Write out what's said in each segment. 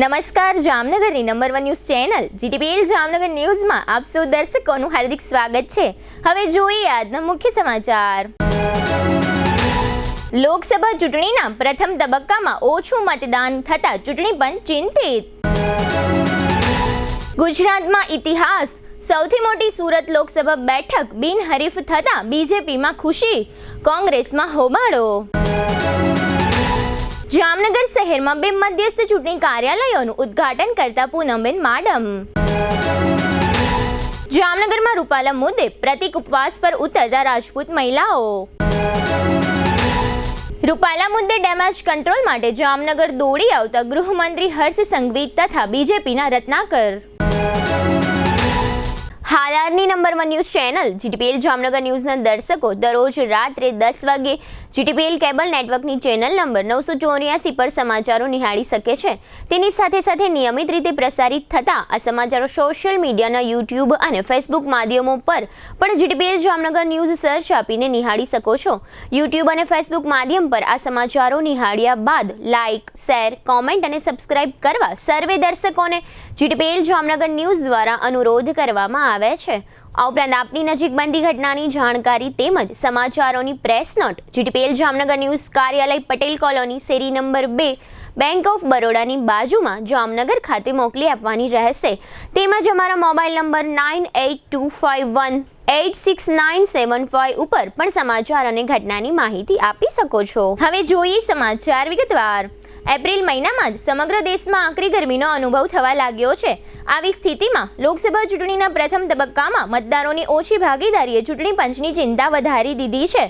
નમસ્કાર જામનગરની number 1 news channel GTPL Jamnagar ન્યૂઝમાં આપ સૌ દર્શકોનું હાર્દિક સ્વાગત છે। હવે જોઈએ આજના મુખ્ય સમાચાર। લોકસભા ચૂંટણીના પ્રથમ તબક્કામાં ઓછું મતદાન થતા ચૂંટણી પંચ ચિંતિત। ગુજરાતમાં ઇતિહાસ સૌથી મોટી સુરત લોકસભા બેઠક બિનહરીફ થતા બીજેપીમાં ખુશી, કોંગ્રેસમાં હોબાળો। જામનગર શહેરમાં 2 મધ્યસ્થ ચૂંટણી કાર્યાલયોનું ઉદ્ઘાટન કરતા પૂનમબેન માડમ। જામનગરમાં રૂપાલા મુદ્દે પ્રતિક ઉપવાસ પર ઉતરતા રાજપૂત મહિલાઓ। રૂપાલા મુદ્દે ડેમેજ કંટ્રોલ માટે જામનગર દોડી આવતા ગૃહમંત્રી હર્ષ સંઘવી તથા બીજેપીના રત્નાકર। હાલારની number 1 news channel GTPL Jamnagar ન્યૂઝના દર્શકો દરરોજ રાત્રે 10 વાગે જીટીપીએલ કેબલ નેટવર્કની ચેનલ નંબર 984 પર સમાચારો નિહાળી શકે છે। તેની સાથે નિયમિત રીતે પ્રસારિત થતા આ સમાચારો સોશિયલ મીડિયાના યુટ્યુબ અને ફેસબુક માધ્યમો પર પણ જીટીપીએલ જામનગર ન્યૂઝ સર્ચ આપીને નિહાળી શકો છો। યુટ્યુબ અને ફેસબુક માધ્યમ પર આ સમાચારો નિહાળ્યા બાદ લાઇક, શેર, કોમેન્ટ અને સબસ્ક્રાઇબ કરવા સર્વે દર્શકોને જીટીપીએલ જામનગર ન્યૂઝ દ્વારા અનુરોધ કરવામાં આવે છે। આ ઉપરાંત આપની નજીક બનતી ઘટનાની જાણકારી તેમજ સમાચારોની press note GTPL Jamnagar news કાર્યાલય પટેલ કોલોની શેરી નંબર 2 બેંક ઓફ બરોડાની બાજુમાં જામનગર ખાતે મોકલી આપવાની રહેશે। તેમજ અમારા મોબાઈલ નંબર 9825186975 ઉપર પણ સમાચાર અને ઘટનાની માહિતી આપી શકો છો। હવે જોઈએ સમાચાર વિગતવાર। એપ્રિલ મહિનામાં જ સમગ્ર દેશમાં આકરી ગરમીનો અનુભવ થવા લાગ્યો છે। આવી સ્થિતિમાં લોકસભા ચૂંટણીના પ્રથમ તબક્કામાં મતદારોની ઓછી ભાગીદારીએ ચૂંટણી પંચની ચિંતા વધારી દીધી છે।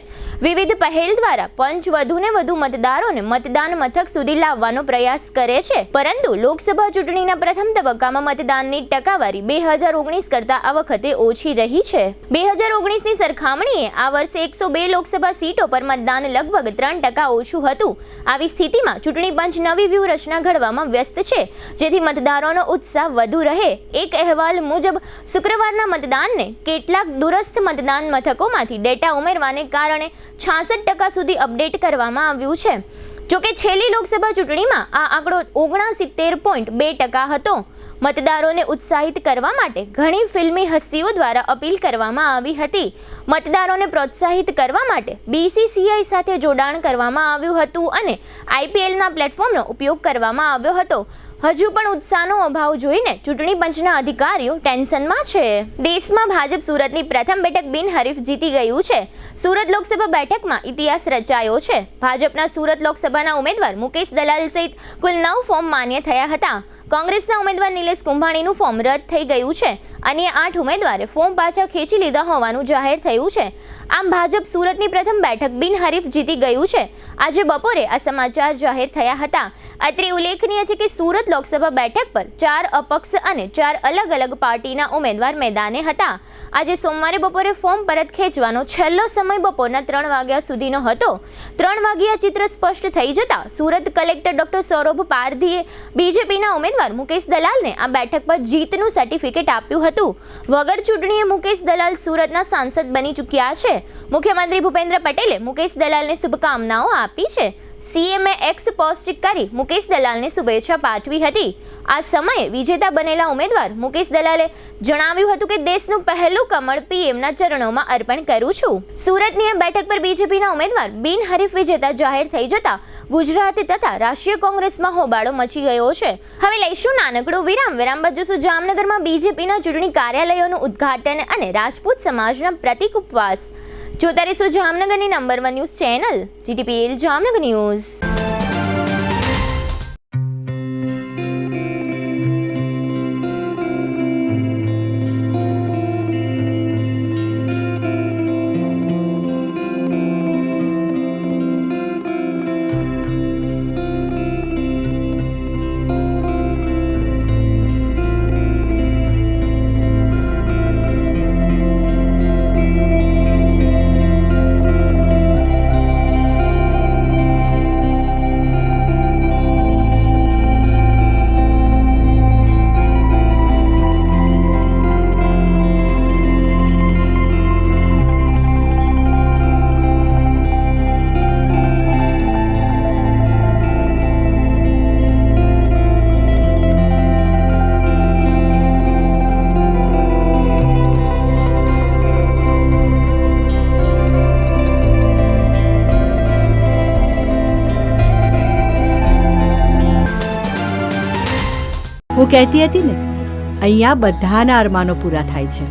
વિવિધ પહેલ દ્વારા પંચ વધુને વધુ મતદારોને મતદાન મથક સુધી લાવવાનો પ્રયાસ કરે છે, પરંતુ લોકસભા ચૂંટણીના પ્રથમ તબક્કામાં મતદાનની ટકાવારી 2019 કરતાં આ વખતે ઓછી રહી છે। 2019ની સરખામણીએ આ વર્ષે 102 લોકસભા સીટો પર મતદાન લગભગ 3% ઓછું હતું। આવી સ્થિતિમાં ચૂંટણી પંચ નવી વ્યૂહરચના ઘડવામાં વ્યસ્ત છે, જેથી મતદારોનો ઉત્સાહ વધુ રહે। એક અહેવાલ મુજબ શુક્રવારના મતદાનને કેટલાક દૂરસ્થ મતદાન મથકોમાંથી ડેટા ઉમેરવાને કારણે 66% સુધી અપડેટ કરવામાં આવ્યું છે। જોકે છેલ્લી લોકસભા ચૂંટણીમાં આ આંકડો 69.2% હતો। મતદારોને ઉત્સાહિત કરવા માટે ઘણી ફિલ્મી હસ્તીઓ દ્વારા અપીલ કરવામાં આવી હતી। મતદારોને પ્રોત્સાહિત કરવા માટે બીસીસીઆઈ સાથે જોડાણ કરવામાં આવ્યું હતું અને આઈપીએલના પ્લેટફોર્મનો ઉપયોગ કરવામાં આવ્યો હતો। હજુ પણ ઉત્સાહનો અભાવ જોઈને ચૂંટણી પંચના અધિકારીઓ ટેન્શનમાં છે। દેશમાં ભાજપ સુરતની પ્રથમ બેઠક બિનહરીફ જીતી ગયું છે। સુરત લોકસભા બેઠકમાં ઇતિહાસ રચાયો છે। ભાજપના સુરત લોકસભાના ઉમેદવાર મુકેશ દલાલ સહિત કુલ 9 ફોર્મ માન્ય થયા હતા। કોંગ્રેસના ઉમેદવાર નિલેશ કુંભાણીનું ફોર્મ રદ થઈ ગયું છે। અન્ય 8 ઉમેદવારે ફોર્મ પાછા ખેંચી લીધા હોવાનું જાહેર થયું છે। આમ ભાજપ સુરતની પ્રથમ બેઠક બિનહરીફ જીતી ગયું છે। આજે બપોરે આ સમાચાર જાહેર થયા હતા। અત્રે ઉલ્લેખનીય છે કે સુરત લોકસભા બેઠક પર 4 અપક્ષ અને 4 અલગ અલગ પાર્ટીના ઉમેદવાર મેદાને હતા। આજે સોમવારે બપોરે ફોર્મ પરત ખેંચવાનો છેલ્લો સમય બપોરના 3 વાગ્યા સુધીનો હતો। 3 વાગ્યા ચિત્ર સ્પષ્ટ થઈ જતા સુરત કલેક્ટર ડોક્ટર સૌરભ પારધીએ બીજેપીના ઉમેદવાર મુકેશ દલાલને આ બેઠક પર જીતનું સર્ટિફિકેટ આપ્યું હતું। વગર ચૂંટણીએ મુકેશ દલાલ સુરતના સાંસદ બની ચૂક્યા છે। મુખ્યમંત્રી ભૂપેન્દ્ર પટેલે મુકેશ દલાલને શુભકામનાઓ આપી છે। સીએમએ એક્સ પોસ્ટ કરી મુકેશ દલાલને શુભેચ્છા પાઠવી હતી। આ સમયે વિજેતા બનેલા ઉમેદવાર મુકેશ દલાલે જણાવ્યું હતું કે દેશનું પહેલું કમળ પીએમના ચરણોમાં અર્પણ કરું છું। સુરતની આ બેઠક પર બીજેપીના ઉમેદવાર બિનહરીફ વિજેતા જાહેર થઈ જતા ગુજરાત તથા રાષ્ટ્રીય કોંગ્રેસમાં હોબાળો મચી ગયો છે। હવે લઈશું નાનકડો વિરામ બાદ જોશું જામનગરમાં બીજેપીના ચૂંટણી કાર્યાલયોનું ઉદ્ઘાટન અને રાજપૂત સમાજના પ્રતિક ઉપવાસ। જોતા રહેશો જામનગરની number 1 news channel GTPL Jamnagar news. હું કહેતી હતી ને, અહીંયા બધાના અરમાનો પૂરા થાય છે.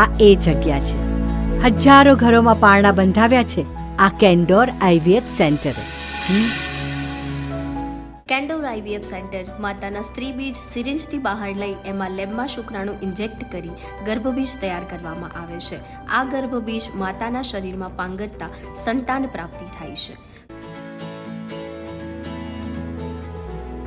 આ એ જગ્યા છે. હજારો ઘરોમાં પારણા બંધાવ્યા છે આ કેન્ડોર IVF સેન્ટરે. કેન્ડોર IVF સેન્ટર માતાના સ્ત્રી બીજ સિરિંજથી બહાર લઈ એમાં લેબમાં શુક્રાણુ ઇન્જેક્ટ કરી ગર્ભબીજ તૈયાર કરવામાં આવે છે. આ ગર્ભબીજ માતાના શરીરમાં પાંગરતા સંતાન પ્રાપ્તિ થાય છે.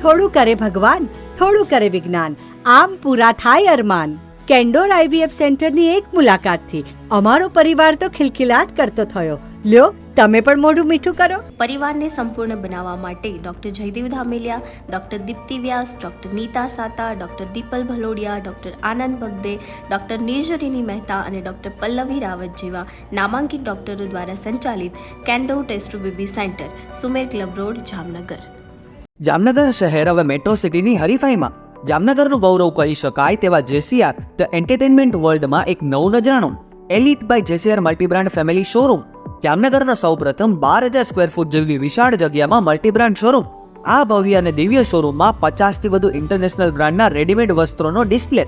થોડું કરે ભગવાન, થોડું કરે વિજ્ઞાન, આમ પૂરા થાય અરમાન. કેન્ડોર IVF સેન્ટરની એક મુલાકાતથી અમારો પરિવાર તો ખિલખિલાટ કરતો થયો. લ્યો, તમે પણ મોઢું મીઠું કરો. પરિવારને સંપૂર્ણ બનાવવા માટે doctor Jaydev Dhameliya, doctor Dipti Vyas, doctor Nita Sata, doctor Dipal Bhalodiya, doctor Anand Bagde, doctor નિર્જરીની મહેતા અને ડોક્ટર પલ્લવી રાવત જેવા નામાંકિત ડોક્ટરો દ્વારા સંચાલિત Candor test to baby centre, Sumer club road, Jamnagar. Jamnagar શહેર હવે મેટ્રો સિટીની હરીફાઈમાં જામનગરનું ગૌરવ કરી શકાય તેવા JCR ધ એન્ટરટેનમેન્ટ વર્લ્ડમાં એક નવું નજરાણું Elite by JCR multibrand family showroom. જામનગરના સૌપ્રથમ 12,000 સ્ક્વેર ફૂટ જેવી વિશાળ જગ્યામાં મલ્ટીબ્રાન્ડ શોરૂમ. આ ભવ્ય અને દિવ્ય શોરૂમમાં 50થી વધુ ઇન્ટરનેશનલ બ્રાન્ડના રેડીમેડ વસ્ત્રોનો ડિસ્પ્લે,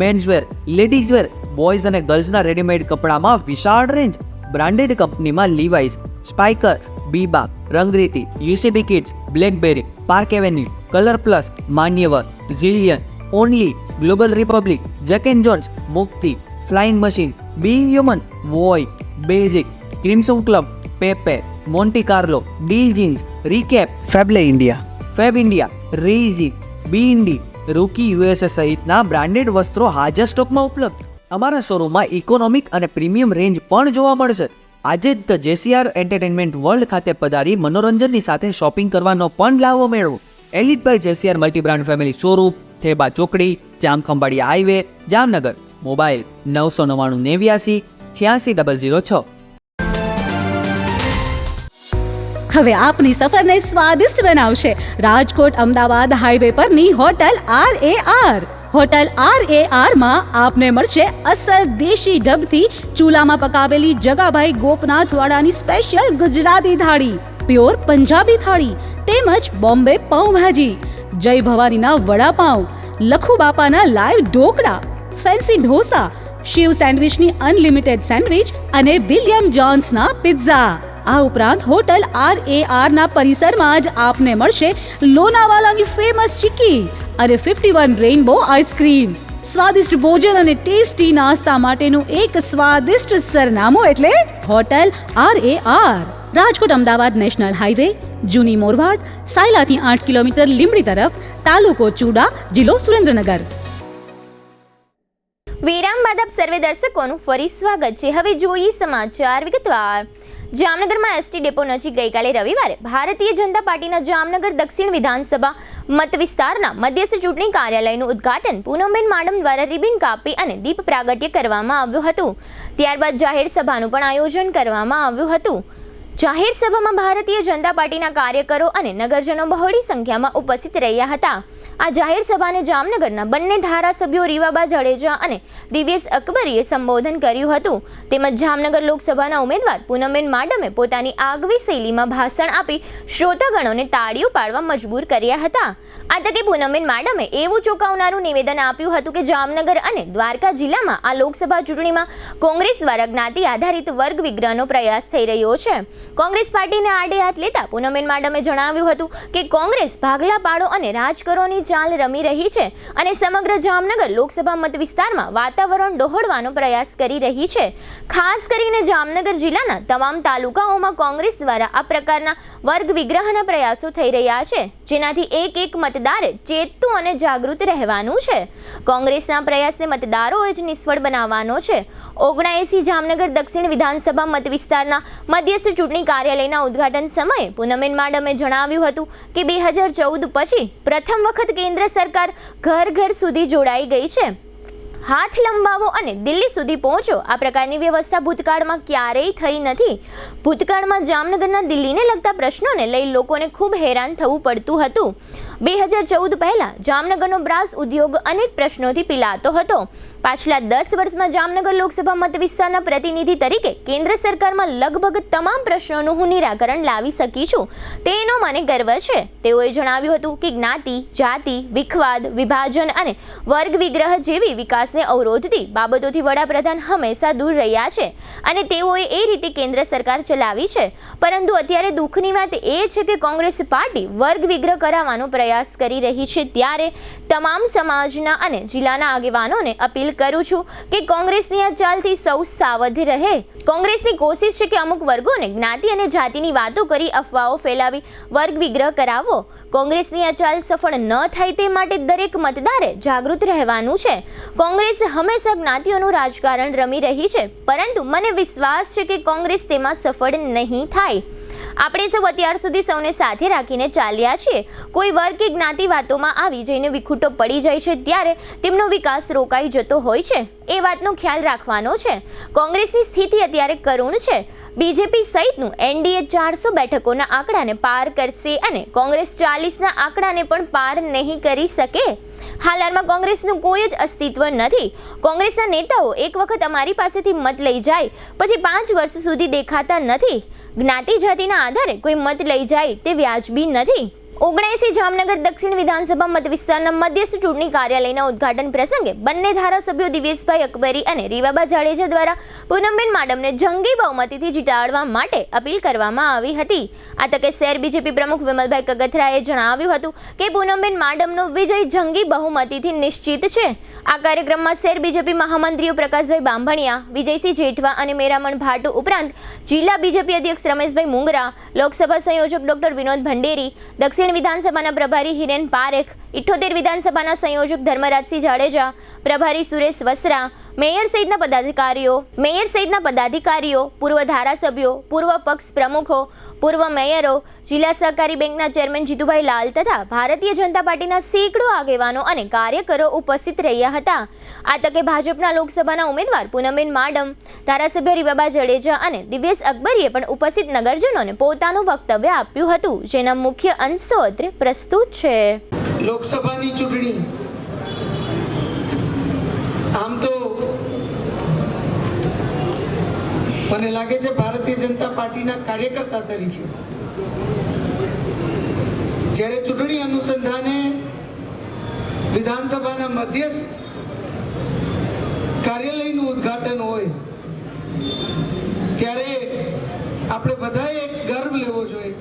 મેન્સવેર, લેડીઝવેર, બોયઝ અને ગર્લ્સના રેડીમેડ કપડામાં વિશાળ રેન્જ, બ્રાન્ડેડ કંપનીમાં Levi's, Spykar, Biba, Rangriti, UCB kids, Blackberry, Park Avenue, Color Plus, Manyavar, Zillion, Only, Global Republic, Jack and Jones, Mukti, Flying Machine, Being Human, વોય, Basic, Crimson Club, Pepe, Monte Carlo, Deal Jeans, Recap, ફેબલે India, Fabindia, રેઝી, બીઇન્ડી, રૂકી USA સહિતના બ્રાન્ડેડ વસ્ત્રો હાજર સ્ટોકમાં ઉપલબ્ધ. અમારા શોરૂમમાં ઇકોનોમિક અને પ્રીમિયમ રેન્જ પણ જોવા મળશે. આજે જ ધ JCR એન્ટરટેનમેન્ટ વર્લ્ડ ખાતે પધારી મનોરંજનની સાથે શોપિંગ કરવાનો પણ લાવો મેળવો. Elite by JCR multibrand family showroom, Theba ચોકડી, જામખંભાળિયા હાઈવે, જામનગર. મોબાઈલ 999 86 006. હવે આપની સફરને સ્વાદિષ્ટ બનાવશે રાજકોટ અમદાવાદ હાઈવે પરની હોટલ RAR. હોટલ RAR માં આપને મળશે અસલ દેશી ઢબથી ચૂલામાં પકાવેલી જગાભાઈ ગોપનાથવાળાની સ્પેશિયલ ગુજરાતી થાળી, પ્યોર પંજાબી થાળી તેમજ બોમ્બે પાઉંભાજી, જય ભવાનીના વડાપાઉં, લખુ બાપાના લાઈવ ઢોકળા, ફેન્સી ઢોસા, શિવ સેન્ડવિચની અનલિમિટેડ સેન્ડવિચ અને વિલિયમ જોન્સના પિઝા. આ ઉપરાંત હોટલ RAR ના પરિસરમાં જ આપને મળશે લોનાવાલાની ફેમસ ચીકી અને 51 રેઇનબો આઈસ્ક્રીમ. સ્વાદિષ્ટ ભોજન અને ટેસ્ટી નાસ્તા માટેનું એક સ્વાદિષ્ટ સરનામું એટલે hotel RAR. Rajkot Ahmedabad national highway, જૂની મોરવાડ, સાયલાથી 8 કિલોમીટર લીંબડી તરફ, તાલુકો ચૂડા, જિલ્લો સુરેન્દ્રનગર. વિરામ બાદ આપ સર્વે દર્શકોનું ફરી સ્વાગત છે. હવે જોઈએ સમાચાર વિગતવાર. જામનગરમાં ST ડેપો નજીક ગઈકાલે રવિવારે ભારતીય જનતા પાર્ટીના જામનગર દક્ષિણ વિધાનસભા મત વિસ્તારના મધ્યસ્થ ચૂંટણી કાર્યાલયનું ઉદ્ઘાટન પૂનમબેન માડમ દ્વારા રિબિન કાપી અને દીપ પ્રાગટ્ય કરવામાં આવ્યું હતું. ત્યારબાદ જાહેર સભાનું પણ આયોજન કરવામાં આવ્યું હતું. જાહેર સભામાં ભારતીય જનતા પાર્ટીના કાર્યકરો અને નગરજનો બહોળી સંખ્યામાં ઉપસ્થિત રહ્યા હતા. આ જાહેર સભાને જામનગરના બંને ધારાસભ્યો રીવાબા જાડેજા અને દિવ્યેશ અકબરીએ સંબોધન કર્યું હતું. તેમજ જામનગર લોકસભાના ઉમેદવાર પૂનમબેન માડમે પોતાની આગવી શૈલીમાં ભાષણ આપી શ્રોતાગણોને તાળીઓ પાડવા મજબૂર કર્યા હતા. આ તકે પૂનમબેન માડમે એવું ચોંકાવનારું નિવેદન આપ્યું હતું કે જામનગર અને દ્વારકા જિલ્લામાં આ લોકસભા ચૂંટણીમાં કોંગ્રેસ દ્વારા જ્ઞાતિ આધારિત વર્ગ વિગ્રહનો પ્રયાસ થઈ રહ્યો છે. કોંગ્રેસ પાર્ટીને આડે હાથ લેતા પૂનમબેન માડમે જણાવ્યું હતું કે કોંગ્રેસ ભાગલા પાડો અને રાજકરોની ચાલ રમી રહી છે અને સમગ્ર જામનગર લોકસભા મત વિસ્તારમાં વાતાવરણ ડહોળવાનો પ્રયાસ કરી રહી છે. ખાસ કરીને જામનગર જિલ્લાના તમામ તાલુકાઓમાં કોંગ્રેસ દ્વારા આ પ્રકારના વર્ગ વિગ્રહના પ્રયાસો થઈ રહ્યા છે, જેનાથી એક મતદારે ચેતતું અને જાગૃત રહેવાનું છે. કોંગ્રેસના પ્રયાસને મતદારોએ જ નિષ્ફળ બનાવવાનો છે. 79 જામનગર દક્ષિણ વિધાનસભા મત વિસ્તારના મધ્યસ્થ ચૂંટણી કાર્યાલયના ઉદ્ઘાટન સમયે પૂનમબેન માડમે જણાવ્યું હતું કે 2014 પછી પ્રથમ વખત કેન્દ્ર સરકાર ઘર ઘર સુધી જોડાઈ ગઈ છે. હાથ લંબાવો અને દિલ્હી સુધી પહોંચો, આ પ્રકારની વ્યવસ્થા ભૂતકાળમાં ક્યારેય થઈ નથી. ભૂતકાળમાં જામનગરના દિલ્હીને લગતા પ્રશ્નોને લઈ લોકોને ખૂબ હેરાન થવું પડતું હતું. 2014 પહેલા જામનગરનો બ્રાસ ઉદ્યોગ અનેક પ્રશ્નોથી પીલાતો હતો. પાછલા 10 વર્ષમાં જામનગર લોકસભા મત વિસ્તારના પ્રતિનિધિ તરીકે કેન્દ્ર સરકારમાં લગભગ તમામ પ્રશ્નોનું હું નિરાકરણ લાવી શકી છું. તેનો મને ગર્વ છે. તેઓએ જણાવ્યું હતું કે જ્ઞાતિ, જાતિ, વિખવાદ, વિભાજન અને વર્ગ વિગ્રહ જેવી વિકાસને અવરોધતી બાબતોથી વડાપ્રધાન હંમેશા દૂર રહ્યા છે અને તેઓએ એ રીતે કેન્દ્ર સરકાર ચલાવી છે. પરંતુ અત્યારે દુઃખની વાત એ છે કે કોંગ્રેસ પાર્ટી વર્ગ વિગ્રહ કરાવવાનો પ્રયાસ કરી રહી છે. ત્યારે તમામ સમાજના અને જિલ્લાના આગેવાનોને અપીલ કરું છું કે કોંગ્રેસની આ ચાલથી સૌ સાવધ રહે. કોંગ્રેસની કોશિશ છે કે અમુક વર્ગોને જ્ઞાતિ અને જાતિની વાતો કરી અફવાઓ ફેલાવી વર્ગ વિગ્રહ કરાવવો. કોંગ્રેસની આ ચાલ સફળ ન થાય તે માટે દરેક મતદારે જાગૃત રહેવાનું છે. કોંગ્રેસ હંમેશા જ્ઞાતિઓનું રાજકારણ રમી રહી છે, પરંતુ મને વિશ્વાસ છે કે કોંગ્રેસ તેમાં સફળ નહીં થાય. આપણે સૌ અત્યાર સુધી સૌને સાથે રાખીને ચાલ્યા છીએ. કોઈ વર્ગ કે જ્ઞાતિ વાતોમાં આવી જઈને વિખૂટો પડી જાય છે ત્યારે તેમનો વિકાસ રોકાઈ જતો હોય છે. એ વાતનો ખ્યાલ રાખવાનો છે. કોંગ્રેસની સ્થિતિ અત્યારે કરુણ છે. બીજેપી સહિતનું એનડીએ 400 બેઠકોના આંકડાને પાર કરશે અને કોંગ્રેસ 40ના આંકડાને પણ પાર નહીં કરી શકે. હાલમાં કોંગ્રેસનું કોઈ જ અસ્તિત્વ નથી. કોંગ્રેસના નેતાઓ એક વખત અમારી પાસેથી મત લઈ જાય પછી 5 વર્ષ સુધી દેખાતા નથી. જ્ઞાતિ જાતિના આધારે કોઈ મત લઈ જાય તે વ્યાજબી નથી. 79 જામનગર દક્ષિણ વિધાનસભા મત વિસ્તારના મધ્યસ્થ ચૂંટણી કાર્યાલયના ઉદ્ઘાટન પ્રસંગે બંને ધારાસભ્યો દિવેશભાઈ અકબરી અને રીવાબા જાડેજા દ્વારા પૂનમબેન માડમને જંગી બહુમતીથી જીતાડવા માટે અપીલ કરવામાં આવી હતી. આ તકે શહેર બીજેપી પ્રમુખ વિમલભાઈ કગથરાએ જણાવ્યું હતું કે પૂનમબેન માડમનો વિજય જંગી બહુમતીથી નિશ્ચિત છે. આ કાર્યક્રમમાં શહેર બીજેપી મહામંત્રીઓ પ્રકાશભાઈ બાંભણિયા, વિજયસિંહ જેઠવા અને મેરામણ ભાટુ ઉપરાંત જિલ્લા બીજેપી અધ્યક્ષ રમેશભાઈ મુંગરા, લોકસભા સંયોજક ડોક્ટર વિનોદ ભંડેરી, દક્ષિણ વિધાનસભાના પ્રભારી હિરેન પારેખ, 78 વિધાનસભાના સંયોજક ધર્મરાજસિંહ જાડેજા, પ્રભારી સુરેશ વસરા, મેયર સહિતના પદાધિકારીઓ, પૂર્વ ધારાસભ્યો, પૂર્વ પક્ષ પ્રમુખો, પૂર્વ મેયરો, જિલ્લા સહકારી બેંકના ચેરમેન જીતુભાઈ લાલ તથા ભારતીય જનતા પાર્ટીના સેંકડો આગેવાનો અને કાર્યકરો ઉપસ્થિત રહ્યા હતા. આ તકે ભાજપના લોકસભાના ઉમેદવાર પૂનમબેન માડમ, ધારાસભ્ય રીવાબા જાડેજા અને દિવેશ અકબરીએ પણ ઉપસ્થિત નગરજનોને પોતાનું વક્તવ્ય આપ્યું હતું, જેના મુખ્ય અંશો અત્રે પ્રસ્તુત છે. લોકસભાની ચૂંટણી આમ તો મને લાગે છે ભારતીય જનતા પાર્ટીના કાર્યકર્તા તરીકે જ્યારે ચૂંટણી અનુસંધાને વિધાનસભાના મધ્યસ્થ કાર્યાલયનું ઉદ્ઘાટન હોય ત્યારે આપણે બધાએ એક ગર્વ લેવો જોઈએ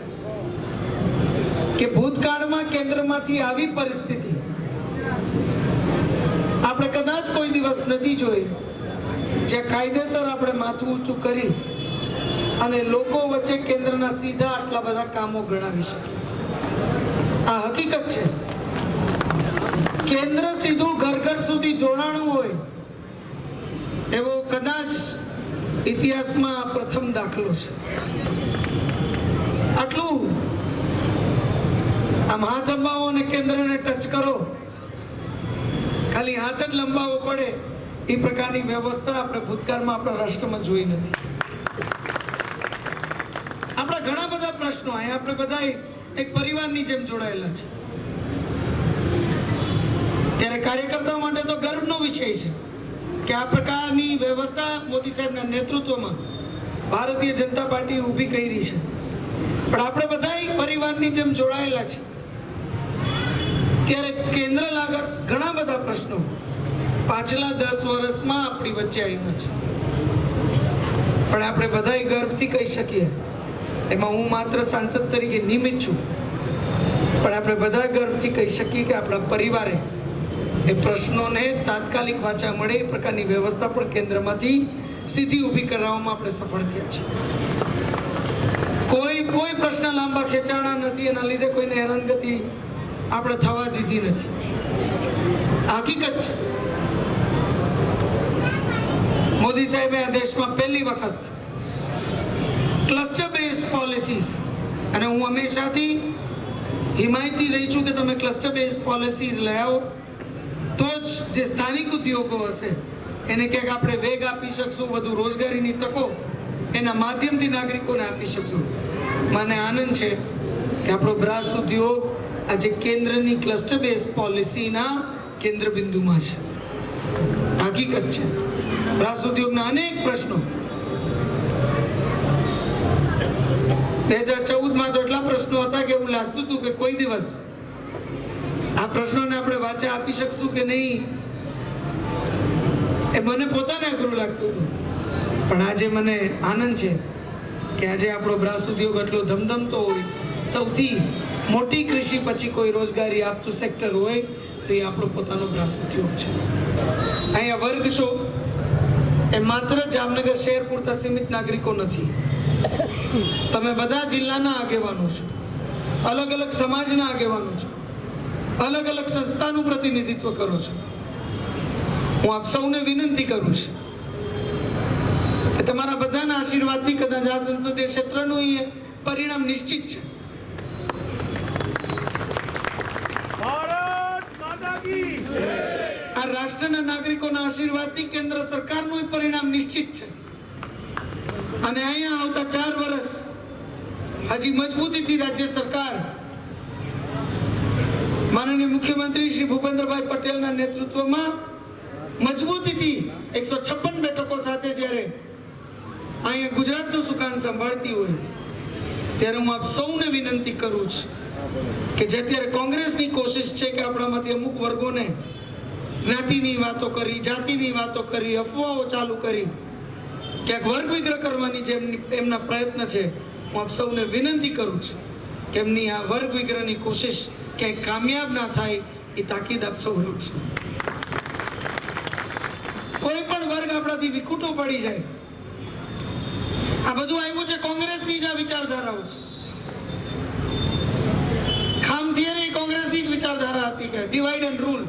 કે ભૂતકાળમાં કેન્દ્રમાંથી આવી પરિસ્થિતિ આપણે કદાચ કોઈ દિવસ નથી જોઈ, જે કાયદેસર આપણે માથું ઊંચું કરી અને લોકો વચ્ચે કેન્દ્રના સીધા આટલા બધા કામો ગણાવી શકીએ. આ હકીકત છે. કેન્દ્ર સીધું ઘર ઘર સુધી જોડાણું હોય એવો કદાચ ઇતિહાસમાં પ્રથમ દાખલો છે. આટલું આમ હાથ લંબાવો અને કેન્દ્રને ટચ કરો, ખાલી હાથ જ લંબાવવો પડે એ પ્રકારની વ્યવસ્થા આપણે ભૂતકાળમાં આપણા રાષ્ટ્રમાં જોઈ નથી. આપણા ઘણા બધા પ્રશ્નો અહીંયા આપણે બધા એક પરિવારની જેમ જોડાયેલા છે. ત્યારે કાર્યકર્તાઓ માટે તો ગર્વનો વિષય છે કે આ પ્રકારની વ્યવસ્થા મોદી સાહેબના નેતૃત્વમાં ભારતીય જનતા પાર્ટી ઊભી કરી છે. પણ આપણે બધા પરિવારની જેમ જોડાયેલા છે. ત્યારે કેન્દ્ર લાગત ઘણા બધા પ્રશ્નો પાછલા 10 વર્ષમાં આપણી વચ્ચે આવ્યા છે. પણ આપણે બધા ગર્વથી કહી શકીએ, એમાં હું માત્ર સાંસદ તરીકે નિમિત્ત છું, પણ આપણે બધા ગર્વથી કહી શકીએ કે આપણા પરિવારે એ પ્રશ્નોને તાત્કાલિક વાચા મળે એ પ્રકારની વ્યવસ્થા પણ કેન્દ્રમાંથી સીધી ઊભી કરાવવામાં આપણે સફળ થયા છીએ. કોઈ પ્રશ્ન લાંબા ખેંચાણા નથી, એના લીધે કોઈને હેરાનગતિ આપણે થવા દીધી નથી. હકીકત છે. મોદી સાહેબે આ દેશમાં પહેલી વખત ક્લસ્ટર બેઝ પોલિસીઝ, અને હું હંમેશાથી હિમાયતી રહી છું કે તમે ક્લસ્ટર બેઝ પોલિસીઝ લઈ આવો તો જ જે સ્થાનિક ઉદ્યોગો હશે એને ક્યાંક આપણે વેગ આપી શકશું, વધુ રોજગારીની તકો એના માધ્યમથી નાગરિકોને આપી શકશું. મને આનંદ છે કે આપણો બ્રાસ ઉદ્યોગ આજે કેન્દ્રની ક્લસ્ટર બેઝ પોલિસીના કેન્દ્ર બિંદુમાં છે. હકીકત છે. બ્રાસ ઉદ્યોગના અનેક પ્રશ્નો 2014માં તો એટલા પ્રશ્નો હતા કે એવું લાગતું હતું કે કોઈ દિવસ આ પ્રશ્નોને આપણે વાચા આપી શકશું કે નહીં, એ મને પોતાને અઘરું લાગતું હતું. પણ આજે મને આનંદ છે કે આજે આપણો બ્રાસ ઉદ્યોગ એટલો ધમધમતો હોય, સૌથી મોટી કૃષિ પછી કોઈ રોજગારી આપતું સેક્ટર હોય તો એ આપણો પોતાનો બ્રાસ ઉદ્યોગ છે. અહીંયા વર્ગ શો એ માત્ર જામનગર શહેર પૂરતા સીમિત નાગરિકો નથી. તમે બધા જિલ્લાના આગેવાનો છો, અલગ અલગ સમાજના આગેવાનો છો, અલગ અલગ સંસ્થાનું પ્રતિનિધિત્વ કરો છો. હું આપ સૌને વિનંતી કરું છું કે તમારા બધાના આશીર્વાદથી કદાચ આ સંસદીય ક્ષેત્રનું પરિણામ નિશ્ચિત છે. આ રાષ્ટ્રના નાગરિકોના આશીર્વાદથી કેન્દ્ર સરકારનું પરિણામ નિશ્ચિત છે. અને અહીંયા આવતા 4 વર્ષ હજી મજબૂતીથી રાજ્ય સરકાર માનનીય મુખ્યમંત્રી શ્રી ભૂપેન્દ્રભાઈ પટેલના નેતૃત્વમાં મજબૂતીથી 156 બેઠકો સાથે જ્યારે અહીંયા ગુજરાતનું સુકાન સંભાળતી હોય ત્યારે હું આપ સૌને વિનંતી કરું છું કે જે અત્યારે કોંગ્રેસની કોશિશ છે કે આપણામાંથી અમુક વર્ગોને જ્ઞાતિની વાતો કરી, જાતિની વાતો કરી, અફવાઓ ચાલુ કરી, ક્યાંક વર્ગ વિગ્રહ કરવાની જે એમના પ્રયત્ન છે, હું આપ સૌને વિનંતી કરું છું કે એમની આ વર્ગ વિગ્રહની કોશિશ ક્યાંય કામયાબ ના થાય એ તાકીદ આપ સૌ રાખશો. કોઈ પણ વર્ગ આપણાથી વિખૂટો પડી જાય, આ બધું આવ્યું છે કોંગ્રેસની જ આ વિચારધારાઓ છે. ખામ થિયરી કોંગ્રેસની જ વિચારધારા હતી કે ડિવાઈડ એન્ડ રૂલ,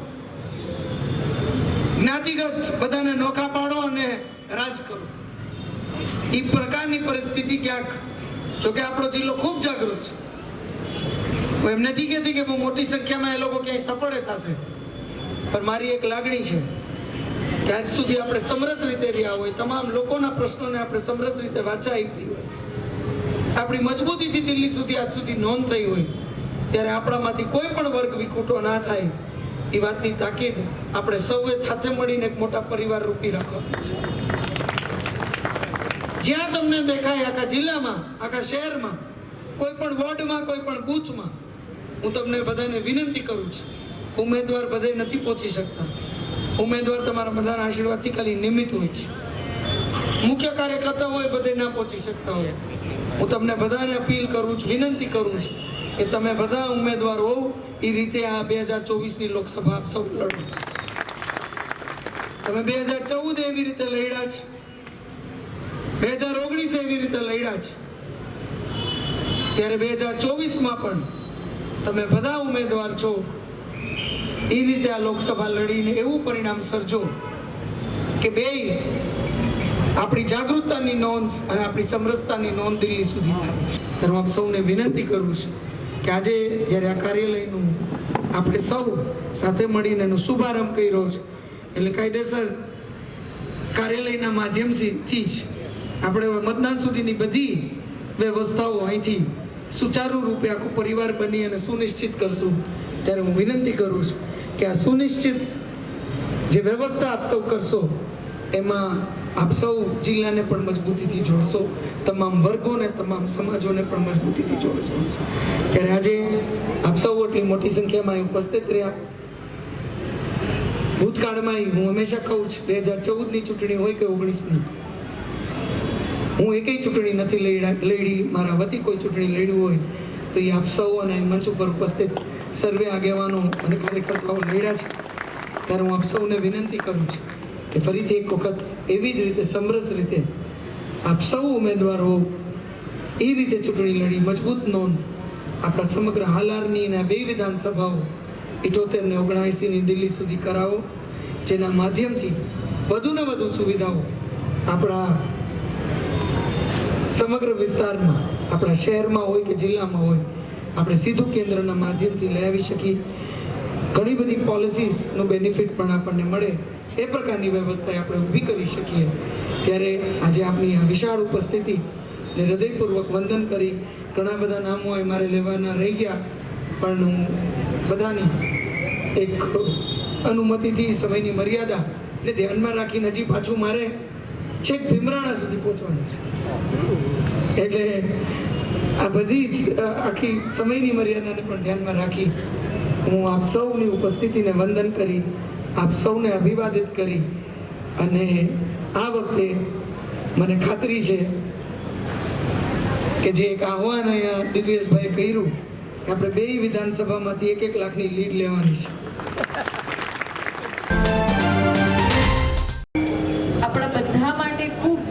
જ્ઞાતિગત બધાને નોખા પાડો અને રાજ કરો. એ પ્રકારની પરિસ્થિતિ ક્યાંક, જોકે આપણો જિલ્લો ખૂબ જાગૃત છે, હું એમ નથી કહેતી કે બહુ મોટી સંખ્યામાં એ લોકો ક્યાંય સફળ થશે, પણ મારી એક લાગણી છે કે આજ સુધી આપણે સમરસ રીતે રહ્યા હોય, તમામ લોકોના પ્રશ્નોને આપણે સમરસ રીતે વાંચા આપી હોય, આપણી મજબૂતીથી દિલ્હી સુધી આજ સુધી નોંધ થઈ હોય, ત્યારે આપણામાંથી કોઈ પણ વર્ગ વિખૂટો ના થાય એ વાતની તાકીદ આપણે સૌએ સાથે મળીને એક મોટા પરિવાર રૂપી રાખવાનું છે. જ્યાં તમને દેખાય આખા જિલ્લામાં, આખા શહેરમાં, કોઈ પણ વોર્ડમાં, કોઈ પણ બૂથમાં, હું તમને બધાને વિનંતી કરું છું, ઉમેદવાર બધે નથી પહોંચી શકતા. ઉમેદવાર તમારા બધાના આશીર્વાદથી ખાલી નિમિત્ત હોય છે. મુખ્ય કાર્યકર્તા હોય બધે ના પહોંચી શકતા હોય. હું તમને બધાને અપીલ કરું છું, વિનંતી કરું છું કે તમે બધા ઉમેદવાર હોવ એ રીતે આ 2024ની લોકસભા આપ સૌ લડો. તમે 2014 એવી રીતે લડ્યા છે, 2019 એવી રીતે લડ્યા છે, ત્યારે 2024માં પણ તમે બધા ઉમેદવાર છો એ રીતે આ લોકસભા લડીને એવું પરિણામ સર્જો કે બેય આપણી જાગૃતતાની નોંધ અને આપણી સમરસતાની નોંધ દિલ્હી સુધી થાય. ત્યારે હું આપ સૌને વિનંતી કરું છું કે આજે જ્યારે આ કાર્યાલયનું આપણે સૌ સાથે મળીને એનો શુભારંભ કર્યો છે, એટલે કાયદેસર કાર્યાલયના માધ્યમથી જ આપણે મતદાન સુધીની બધી વ્યવસ્થાઓ અહીંથી સુચારુ રૂપે આખું પરિવાર બની અને સુનિશ્ચિત કરશું. ત્યારે હું વિનંતી કરું છું કે આ સુનિશ્ચિત જે વ્યવસ્થા આપ સૌ કરશો એમાં આપ સૌ જિલ્લાને પણ મજબૂતીથી જોડશો, તમામ વર્ગોને, તમામ સમાજોને પણ મજબૂતીથી જોડશો. ત્યારે આજે આપ સૌ એટલી મોટી સંખ્યામાં ઉપસ્થિત રહ્યા. ભૂતકાળમાં હું હંમેશા કહું છું 2014ની ચૂંટણી હોય કે 19ની, હું એકેય ચૂંટણી નથી લડી, મારા વતી કોઈ ચૂંટણી લડ્યું હોય તો એ આપ સૌ અને મંચ ઉપર ઉપસ્થિત સર્વે આગેવાનો અને કાર્યકર્તાઓ લડ્યા છે. ત્યારે હું આપ સૌને વિનંતી કરું છું કે ફરીથી એક વખત એવી જ રીતે સમરસ રીતે આપ સૌ ઉમેદવારો એ રીતે ચૂંટણી લડી મજબૂત નોંધ આપણા સમગ્ર હાલારની અને 2 વિધાનસભાઓ 78 ને 79ની દિલ્હી સુધી કરાવો, જેના માધ્યમથી વધુને વધુ સુવિધાઓ આપણા સમગ્ર વિસ્તારમાં, આપણા શહેરમાં હોય કે જિલ્લામાં હોય, આપણે સીધું કેન્દ્રના માધ્યમથી લઈ આવી શકીએ. ઘણી બધી પોલિસીસનું બેનિફિટ પણ આપણને મળે એ પ્રકારની વ્યવસ્થા આપણે ઊભી કરી શકીએ. ત્યારે આજે આપની આ વિશાળ ઉપસ્થિતિ ને હૃદયપૂર્વક વંદન કરી, ઘણા બધા નામો એ મારે લેવાના રહી ગયા, પણ હું બધાની એક અનુમતિથી સમયની મર્યાદાને ધ્યાનમાં રાખીને હજી પાછું મારે છેક ભીમરાણા સુધી પહોંચવાનું છે, એટલે આ બધી જ આખી સમયની મર્યાદાને પણ ધ્યાનમાં રાખી હું આપ સૌની ઉપસ્થિતિને વંદન કરી, આપ સૌને અભિવાદિત કરી, અને આ વખતે મને ખાતરી છે કે જે એક આહ્વાન અહીંયા દિવ્યેશભાઈ કર્યું કે આપણે બે વિધાનસભામાંથી 1-1 લાખની લીડ લેવાની છે. આપણા બધા માટે ખૂબ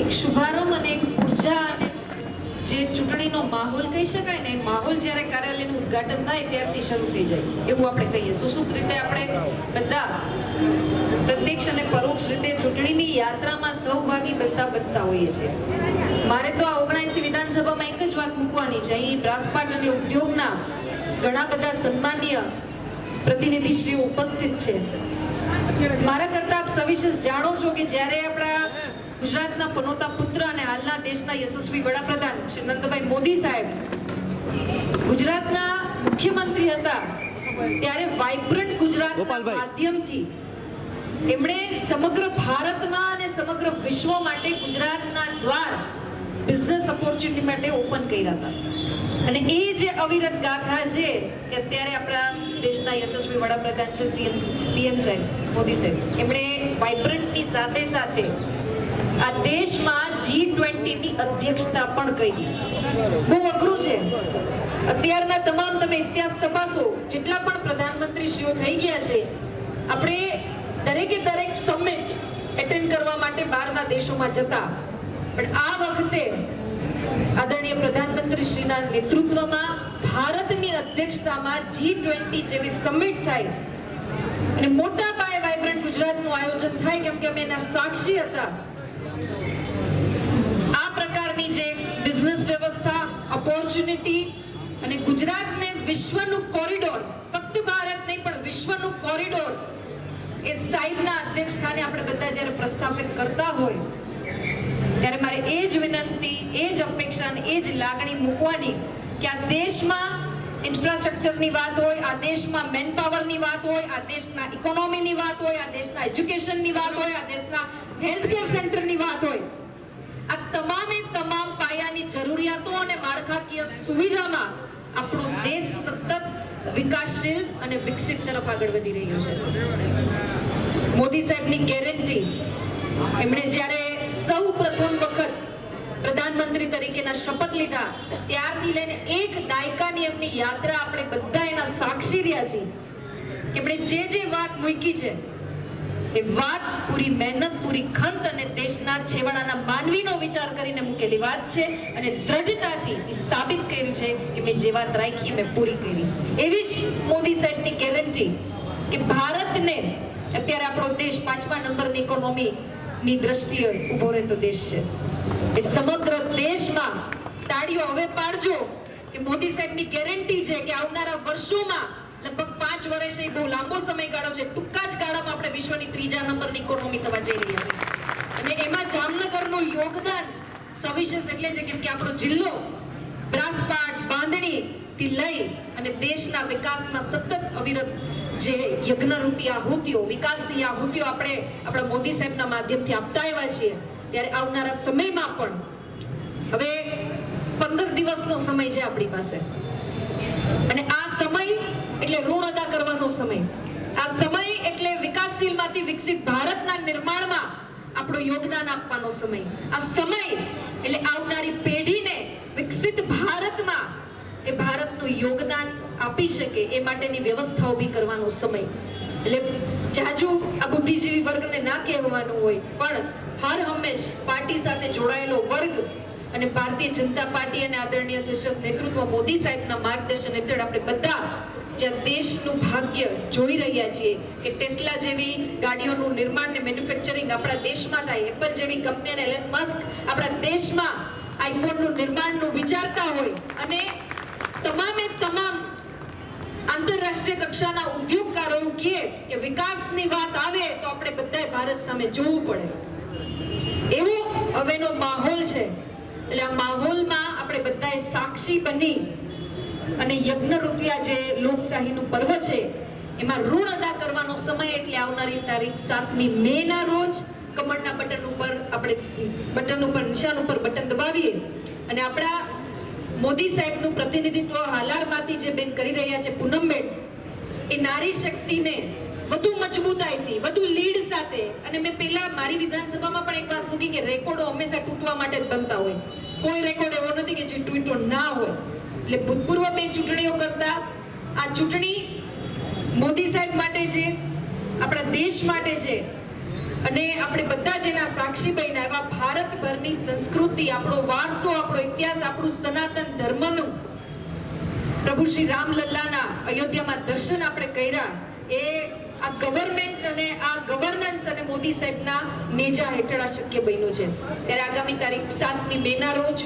એક શુભારંભ અને એક ઉર્જા અને જે ચૂંટણીનો માહોલ કહી શકાય ને, એ માહોલ જ્યારે કાર્યાલયનું ઉદ્ઘાટન થાય ત્યારથી શરૂ થઈ જાય એવું આપણે કહીએ. સુસુપ્ત રીતે આપણે બધા પ્રત્યક્ષ અને પરોક્ષ રીતે ચૂંટણીની યાત્રામાં સહભાગી બનતા હોઈએ છીએ. મારે તો આ 79 વિધાનસભામાં એક જ વાત મૂકવાની છે. અહીં બ્રાસપાટ અને ઉદ્યોગના ઘણા બધા સન્માનીય પ્રતિનિધિશ્રીઓ ઉપસ્થિત છે. મારા કરતા આપ સવિશેષ જાણો છો કે જ્યારે આપણા ગુજરાતના પનોતા પુત્ર અને હાલના દેશના યશસ્વી વડાપ્રધાન શ્રી નરેન્દ્રભાઈ મોદી સાહેબ ગુજરાતના મુખ્યમંત્રી હતા ત્યારે વાઇબ્રન્ટ ગુજરાતના માધ્યમથી એમણે સમગ્ર ભારતમાં અને સમગ્ર વિશ્વ માટે ગુજરાતના દ્વાર બિઝનેસ ઓપોર્ચ્યુનિટી માટે ઓપન કર્યા હતા. અને એ જે અવિરત ગાથા છે કે અત્યારે આપણા દેશના યશસ્વી વડાપ્રધાન છે પીએમ સાહેબ મોદી સાહેબ, એમણે વાઇબ્રન્ટની સાથે સાથે આ દેશમાં G20ની અધ્યક્ષતા પણ કરી. બહુ અઘરું છે. અત્યારના તમામ તમે ઇતિહાસ તપાસો, જેટલા પણ પ્રધાનમંત્રીશ્રીઓ થઈ ગયા છે, આપણે દરેકે દરેક સમિટ એટેન્ડ કરવા માટે બહારના દેશોમાં જતા, પણ આ વખતે આદરણીય પ્રધાનમંત્રી શ્રીના નેતૃત્વમાં ભારતની અધ્યક્ષતામાં G20 જેવી સમિટ થાય અને મોટા પાયે વાઇબ્રન્ટ ગુજરાતનું આયોજન થાય, કેમ કે અમે એના સાક્ષી હતા. આ પ્રકારની જે બિઝનેસ વ્યવસ્થા, ઓપોર્ચ્યુનિટી અને ગુજરાતને વિશ્વનું કોરિડોર, ફક્ત ભારત નહીં પણ વિશ્વનું કોરિડોર એ સાહેબના અધ્યક્ષ સ્થાને આપણે બધા જ્યારે પ્રસ્થાપિત કરતા હોય ત્યારે મારે એ જ વિનંતી, એ જ અપેક્ષા અને એ જ લાગણી મૂકવાની કે આ દેશમાં ઇન્ફ્રાસ્ટ્રક્ચરની વાત હોય, આ દેશમાં મેનપાવરની વાત હોય, આ દેશના ઇકોનોમીની વાત હોય, આ દેશના એજ્યુકેશનની વાત હોય, આ દેશના હેલ્થકેર સેન્ટરની વાત હોય, આ તમામે તમામ પાયાની જરૂરિયાતો અને માળખાકીય સુવિધામાં આપણો દેશ સતત વિકાસશીલ અને વિકસિત તરફ આગળ વધી રહ્યો છે. મોદી સાહેબની ગેરંટી, એમણે જ્યારે સૌ પ્રથમ વખત પ્રધાનમંત્રી તરીકેના શપથ લીધા ત્યારથી લઈને એક દાયકાની એમની યાત્રા આપણે બધા એના સાક્ષી રહ્યા છીએ. એમણે જે વાત મૂકી છે એ વાત પૂરી મહેનત, પૂરી ખંત અને દેશના છેવાડાના માનવીનો વિચાર કરીને મૂકેલી વાત છે અને દ્રઢતાથી એ સાબિત કર્યું છે કે મેં જે વાત રાખી મેં પૂરી કરી. એવી જ મોદી સાહેબની ગેરંટી કે ભારતને અત્યારે આપણો દેશ 5મા નંબરની ઇકોનોમીની દ્રષ્ટિએ ઊભો રહેતો દેશ છે. એ સમગ્ર દેશમાં તાળીઓ હવે પાડજો કે મોદી સાહેબની ગેરંટી છે કે આવનારા વર્ષોમાં લગભગ 5 વર્ષ એ બહુ લાંબો સમયગાળો છે, ટૂંકા જ ગાળામાં આપણે વિશ્વની 3જા નંબરની ઇકોનોમી થવા જઈ રહ્યા છે. અને એમાં જામનગરનું યોગદાન સવિશેષ એટલે છે કેમ કે આપણો જિલ્લો બ્રાસપાટ, બાંધણીથી લઈ અને દેશના વિકાસમાં સતત અવિરત જે યજ્ઞરૂપી આહુતિઓ, વિકાસની આહુતિઓ આપણે આપણા મોદી સાહેબના માધ્યમથી આપતા આવ્યા છીએ, ત્યારે આવનારા સમયમાં પણ હવે 15 દિવસનો સમય છે આપણી પાસે, અને આ સમય એટલે ઋણ અદા કરવાનો સમય, આ સમય એટલે વિકાસશીલમાંથી વિકસિત ભારતના નિર્માણમાં આપણું યોગદાન આપવાનો સમય, આ સમય એટલે આવનારી પેઢીને વિકસિત ભારતમાં એ ભારતનું યોગદાન આપી શકે એ માટેની વ્યવસ્થા ઊભી કરવાનો સમય. એટલે જાજુ આ બુદ્ધિજીવી વર્ગને ના કહેવાનું હોય, પણ હર હંમેશ પાર્ટી સાથે જોડાયેલો વર્ગ અને ભારતીય જનતા પાર્ટી અને આદરણીય સશસ્ત્ર નેતૃત્વ મોદી સાહેબના માર્ગદર્શન હેઠળ આપણે બધા જ્યાં દેશનું ભાગ્ય જોઈ રહ્યા છીએ કે ટેસ્લા જેવી ગાડીઓનું નિર્માણ ને મેન્યુફેક્ચરિંગ આપણા દેશમાં થાય, એપલ જેવી કંપની અને એલન મસ્ક આપણા દેશમાં આઈફોનનું નિર્માણનું વિચારતા હોય, અને તમામે તમામ આંતરરાષ્ટ્રીય કક્ષાના ઉદ્યોગકારો કહે કે વિકાસની વાત આવે તો આપણે બધાએ ભારત સામે જોવું પડે, એવો હવેનો માહોલ છે. એટલે આ માહોલમાં આપણે બધાએ સાક્ષી બની અને યજ્ઞ રૂપિયા જે લોકશાહીનું પર્વ છે એમાં ઋણ અદા કરવાનો સમય એટલે આવનારી તારીખ 7મી મે ના રોજ કમળના બટન ઉપર નિશાન ઉપર બટન દબાવીએ અને આપણા મોદી સાહેબનું પ્રતિનિધિત્વ હાલારમાંથી જે બેન કરી રહ્યા છે પૂનમબેન, એ નારી શક્તિને વધુ મજબૂતાઈથી વધુ લીડ સાથે, અને મેં પહેલા મારી વિધાનસભામાં પણ એક વાત મૂકી કે રેકોર્ડો હંમેશા તૂટવા માટે જ બનતા હોય, કોઈ રેકોર્ડ એવો નથી કે જે તૂટ્યો ના હોય. એટલે ભૂતપૂર્વ બે ચૂંટણીઓ કરતા આ ચૂંટણી મોદી સાહેબ માટે છે, આપણા દેશ માટે છે, અને આપણે બધા જેના સાક્ષી બન્યા એવા ભારતભરની સંસ્કૃતિ, આપણો વારસો, આપણો ઇતિહાસ, આપણું સનાતન ધર્મનું પ્રભુ શ્રી રામલલ્લાના અયોધ્યામાં દર્શન આપણે કર્યા, એ આ ગવર્નમેન્ટ અને આ ગવર્નન્સ અને મોદી સાહેબના નેજા હેઠળ આ શક્ય બન્યું છે. ત્યારે આગામી તારીખ 7મી મે ના રોજ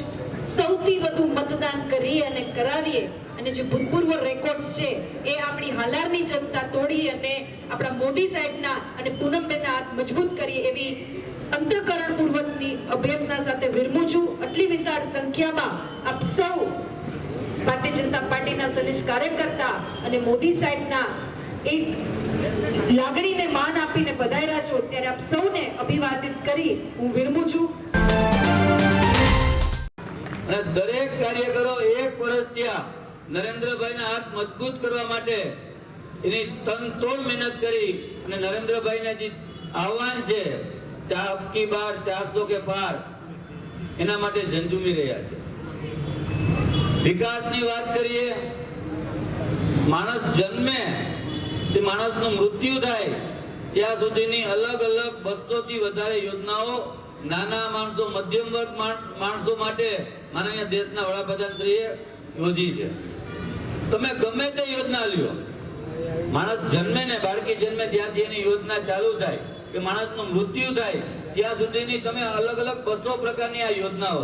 સૌથી વધુ મતદાન કરી અને કરાવીએ અને જે ભૂતપૂર્વ રેકોર્ડ્સ છે એ આપણી હાલારની જનતા તોડી અને આપણા મોદી સાહેબના અને પૂનમબેનના હાથ મજબૂત કરીએ એવી અંતઃકરણપૂર્વકની અભ્યર્થના સાથે વિરમું છું. આટલી વિશાળ સંખ્યામાં આપ સૌ ભારતીય જનતા પાર્ટીના સનિષ્ઠ કાર્યકર્તા અને મોદી સાહેબના એક લાગણીને માન આપીને પધાર્યા છો, ત્યારે આપ સૌને અભિવાદિત કરી હું વિરમું છું. અને દરેક કાર્યકરો એક વર્ષ ત્યાં નરેન્દ્રભાઈના હાથ મજબૂત કરવા માટે એની તનતોડ મહેનત કરી અને નરેન્દ્રભાઈને જે આહવાન છે ચાપકી બાર 400 કે પાર, એના માટે ઝંઝુમી રહ્યા છે. વિકાસની વાત કરીએ, માણસ જન્મે તે માણસનું મૃત્યુ થાય ત્યાં સુધીની અલગ અલગ 200 થી વધારે યોજનાઓ નાના માણસો, મધ્યમ વર્ગ માણસો માટે માનનીય દેશના વડાપ્રધાનશ્રીએ યોજી છે. તમે ગમે તે યોજના લ્યો, માણસ જન્મે ને બાળકી જન્મે ત્યાંથી એની યોજના ચાલુ થાય કે માણસનું મૃત્યુ થાય ત્યાં સુધીની તમે અલગ અલગ 200 પ્રકારની આ યોજનાઓ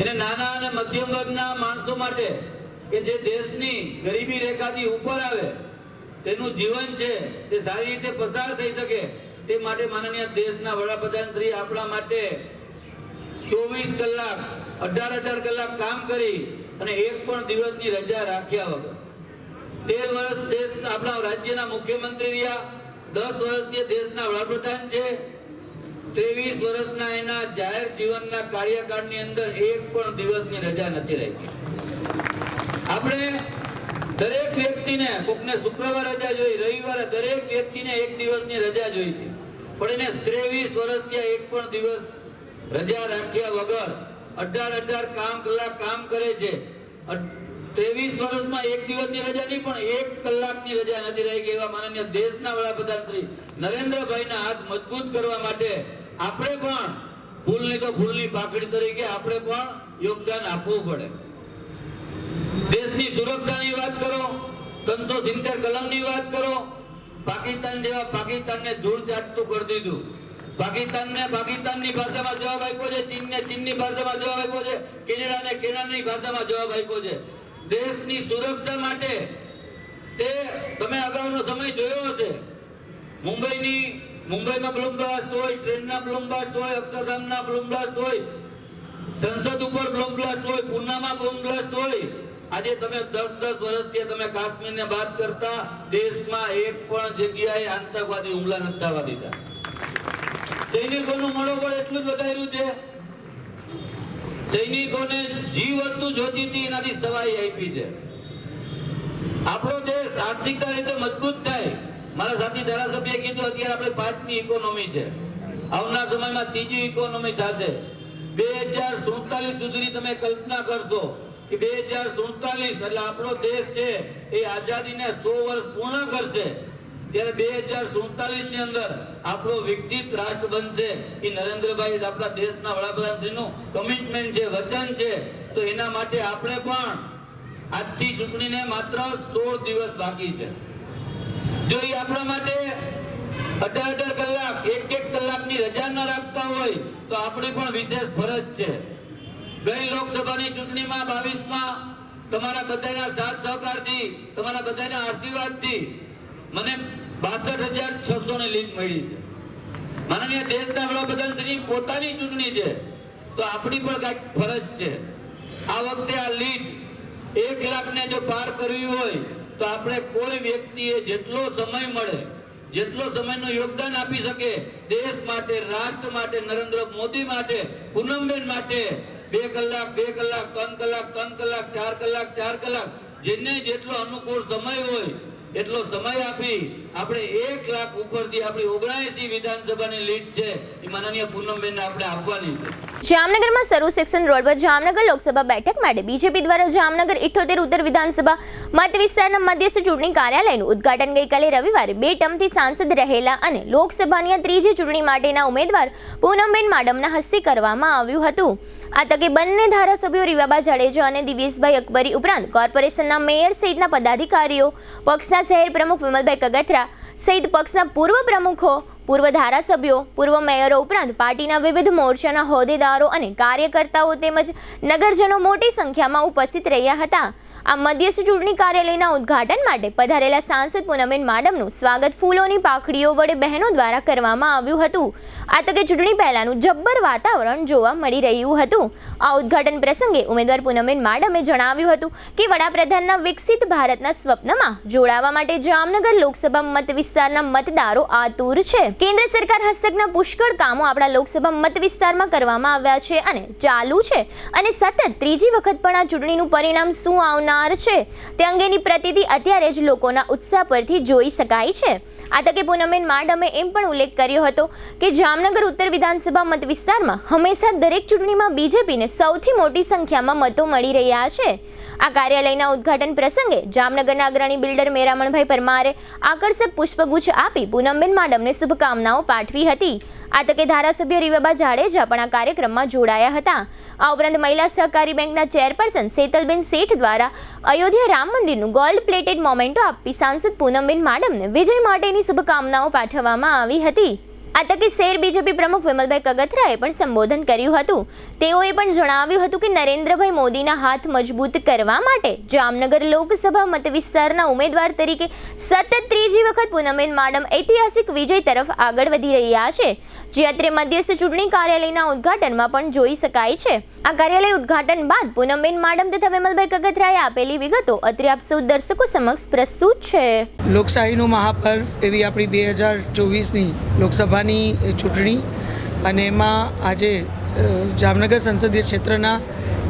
એને નાના અને મધ્યમ વર્ગના માણસો માટે કે જે દેશની ગરીબી રેખાથી ઉપર આવે, તેનું જીવન છે તે સારી રીતે પસાર થઈ શકે તે માટે માનનીય દેશના વડાપ્રધાન શ્રી આપણા માટે 24 કલાક 18 કલાક કામ કરી અને એક પણ દિવસની રજા રાખ્યા વગર 13 વર્ષ દેશ આપણા રાજ્યના મુખ્યમંત્રી રહ્યા, 10 વર્ષથી દેશના વડાપ્રધાન છે, 23 વર્ષના એના જાહેર જીવનના કાર્યકાળની અંદર એક પણ દિવસની રજા નથી રાખી. આપણે દરેક વ્યક્તિને, કોકને શુક્રવાર રજા જોઈ, રવિવારે દરેક વ્યક્તિને એક દિવસની રજા જોઈ છે, પણ એને 23 વર્ષથી એક પણ દિવસ રજા રાખ્યા વગર 18 કલાક કામ કરે છે. 23 વર્ષમાં એક દિવસની રજા નહીં પણ 1 કલાકની રજા નથી રાખી. એવા માનનીય દેશના વડાપ્રધાન શ્રી નરેન્દ્રભાઈના હાથ મજબૂત કરવા માટે આપણે પણ ફૂલની તો ફૂલની પાકડી તરીકે આપણે પણ યોગદાન આપવું પડે. દેશની સુરક્ષાની વાત કરો, 370 કલમની વાત કરો, પાકિસ્તાન જેવા પાકિસ્તાનને ધૂળ ચાટતું કરી દીધું. પાકિસ્તાનને પાકિસ્તાનની ભાષામાં જવાબ આપ્યો છે, ચીનને ચીનની ભાષામાં જવાબ આપ્યો છે, કેનેડાને કેનેડાની ભાષામાં જવાબ આપ્યો છે. દેશની સુરક્ષા માટે તે તમે અગાઉનો સમય જોયો હશે, મુંબઈમાં બોમ્બ બ્લાસ્ટ હોય, ટ્રેનના બોમ્બ બ્લાસ્ટ હોય, અક્ષરધામના બોમ્બ બ્લાસ્ટ હોય, સંસદ ઉપર બોમ્બ બ્લાસ્ટ હોય, પૂનામાં બોમ્બ બ્લાસ્ટ હોય. આજે તમે 10 વર્ષથી તમે કાશ્મીરને વાત કરતા દેશમાં એક પણ જગ્યાએ આતંકવાદી હુમલા નથી થવા દીધા. સૈનિકોનું મનોબળ એટલું જ વધાર્યું છે. સૈનિકોને જે વસ્તુ જોતી હતી એનાથી સવાઈ આપી છે. આપણો દેશ આર્થિક રીતે મજબૂત થાય. મારા સાથી ધારાસભ્યએ કીધું અત્યારે આપણે 5મી ઇકોનોમી છે, આવનાર સમયમાં 3જી ઇકોનોમી થશે. 2047 સુધીની તમે કલ્પના કરશો કે 2047 એટલે આપણો દેશ છે એ આઝાદીને 100 વર્ષ પૂર્ણ કરશે. ત્યારે 2047 ની અંદર આપણો વિકસિત રાષ્ટ્ર બનશે. એ નરેન્દ્રભાઈ આપણા દેશના વડાપ્રધાનશ્રીનું કમિટમેન્ટ છે, વચન છે. તો એના માટે આપણે પણ આજથી ચૂંટણીને માત્ર 16 દિવસ બાકી છે. જો એ આપણા માટે 18 કલાક 1 કલાકની રજા ન રાખતા હોય તો આપણે પણ વિશેષ ફરજ છે. ગઈ લોકસભાની ચૂંટણીમાં 22માં તમારા બધાના સાથ સહકારથી, તમારા બધાના આશીર્વાદથી મને 62,600 ની લીડ મળી છે. માનનીય દેશના વડાપ્રધાનશ્રી પોતાની ચૂંટણી છે તો આપણી પણ કઈક ફરજ છે. આ વખતે આ લીડ 1 લાખને જો પાર કરવી હોય તો આપણે કોઈ વ્યક્તિએ જેટલો સમય મળે, જેટલો સમયનું યોગદાન આપી શકે દેશ માટે, રાષ્ટ્ર માટે, નરેન્દ્ર મોદી માટે, પૂનમબેન માટે 2 કલાક, 2 કલાક, 3 કલાક, 3 કલાક, 4 કલાક, 4 કલાક, જેને જેટલો અનુકૂળ સમય હોય એટલો સમય આપી આપણે 1 લાખ ઉપરથી આપણી 79 વિધાનસભાની લીડ છે એ માનનીય પૂનમબેનને આપણે આપવાની છે. જામનગરમાં સરુ સેક્શન રોડ પર જામનગર લોકસભા બેઠક માટે બીજેપી દ્વારા જામનગર 78 ઉત્તર વિધાનસભા મત વિસ્તારના મધ્યસ્થ ચૂંટણી કાર્યાલયનું ઉદ્ઘાટન ગઈકાલે રવિવારે 2 ટર્મથી સાંસદ રહેલા અને લોકસભાની ત્રીજી ચૂંટણી માટેના ઉમેદવાર પૂનમબેન માડમના હસ્તે કરવામાં આવ્યું હતું. આ તકે બંને ધારાસભ્યો રીવાબા જાડેજા અને દિવ્યેશભાઈ અકબરી ઉપરાંત કોર્પોરેશનના મેયર સહિતના પદાધિકારીઓ, પક્ષના શહેર પ્રમુખ વિમલભાઈ કગથરા સહિત પક્ષના પૂર્વ પ્રમુખો, પૂર્વ ધારાસભ્યો, પૂર્વ મેયરો ઉપરાંત પાર્ટીના વિવિધ મોરચાના હોદ્દેદારો અને કાર્યકર્તાઓ તેમજ નગરજનો મોટી સંખ્યામાં ઉપસ્થિત રહ્યા હતા. આ મધ્યસ્થ ચૂંટણી કાર્યાલયના ઉદ્ઘાટન માટે પધારેલા સાંસદ પૂનમબેન માડમનું સ્વાગત ફૂલોની પાખડીઓ વડે બહેનો દ્વારા કરવામાં આવ્યું હતું. આ તકે ચૂંટણી પહેલાનું જબ્બર વાતાવરણ જોવા મળી રહ્યું હતું. આ ઉદ્ઘાટન પ્રસંગે ઉમેદવાર પૂનમબેન માડમે જણાવ્યું હતું કે વડાપ્રધાનના વિકસિત ભારતના સ્વપ્નમાં જોડાવા માટે જામનગર લોકસભા મત વિસ્તારના મતદારો આતુર છે. કેન્દ્ર સરકાર હસ્તકના પુષ્કળ કામો આપણા લોકસભા મત વિસ્તારમાં કરવામાં આવ્યા છે અને ચાલુ છે અને સતત ત્રીજી વખત પણ આ ચૂંટણીનું પરિણામ શું આવનાર છે તે અંગેની પ્રતીતિ અત્યારે જ લોકોના ઉત્સાહ પરથી જોઈ શકાય છે. આ તકે પૂનમબેન માડમે એમ પણ ઉલ્લેખ કર્યો હતો કે જામનગર ઉત્તર વિધાનસભા મત વિસ્તારમાં હંમેશા દરેક ચૂંટણીમાં બીજેપીને સૌથી મોટી સંખ્યામાં મતો મળી રહ્યા છે. આ કાર્યાલયના ઉદ્ઘાટન પ્રસંગે જામનગરના અગ્રણી બિલ્ડર મેરામણભાઈ પરમારે આકર્ષક પુષ્પગુચ્છ આપી પૂનમબેન માડમને શુભકામનાઓ પાઠવી હતી. આ તકે ધારાસભ્ય રીવાબા જાડેજા પણ આ કાર્યક્રમમાં જોડાયા હતા. આ ઉપરાંત મહિલા સહકારી બેંકના ચેરપર્સન સેતલબેન શેઠ દ્વારા અયોધ્યા રામ મંદિરનું ગોલ્ડ પ્લેટેડ મોમેન્ટો આપી સાંસદ પૂનમબેન માડમને વિજય માટેની શુભકામનાઓ પાઠવવામાં આવી હતી. આ તકે શહેર બીજેપી પ્રમુખ વિમલભાઈ કગથરાએ પણ સંબોધન કર્યું હતું. તેઓએ પણ જણાવ્યું હતું કે નરેન્દ્રભાઈ મોદીના હાથ મજબૂત કરવા માટે જામનગર લોકસભા મત વિસ્તારના ઉમેદવાર તરીકે સતત ત્રીજી વખત પૂનમબેન માડમ ઐતિહાસિક વિજય તરફ આગળ વધી રહ્યા છે, જે અત્રે મધ્યસ્થ ચૂંટણી કાર્યાલયના ઉદ્ઘાટનમાં પણ જોઈ શકાય છે. આ કાર્યાલય ઉદ્ઘાટન બાદ પૂનમબેન માડમ તથા વિમલભાઈ કગથરાએ આપેલી વિગતો અત્રે આપ સૌ દર્શકો સમક્ષ પ્રસ્તુત છે. લોકશાહીનું મહાપર્વ એવી આપણી 2024ની લોકસભાની ચૂંટણી અને એમાં આજે જામનગર સંસદીય ક્ષેત્રના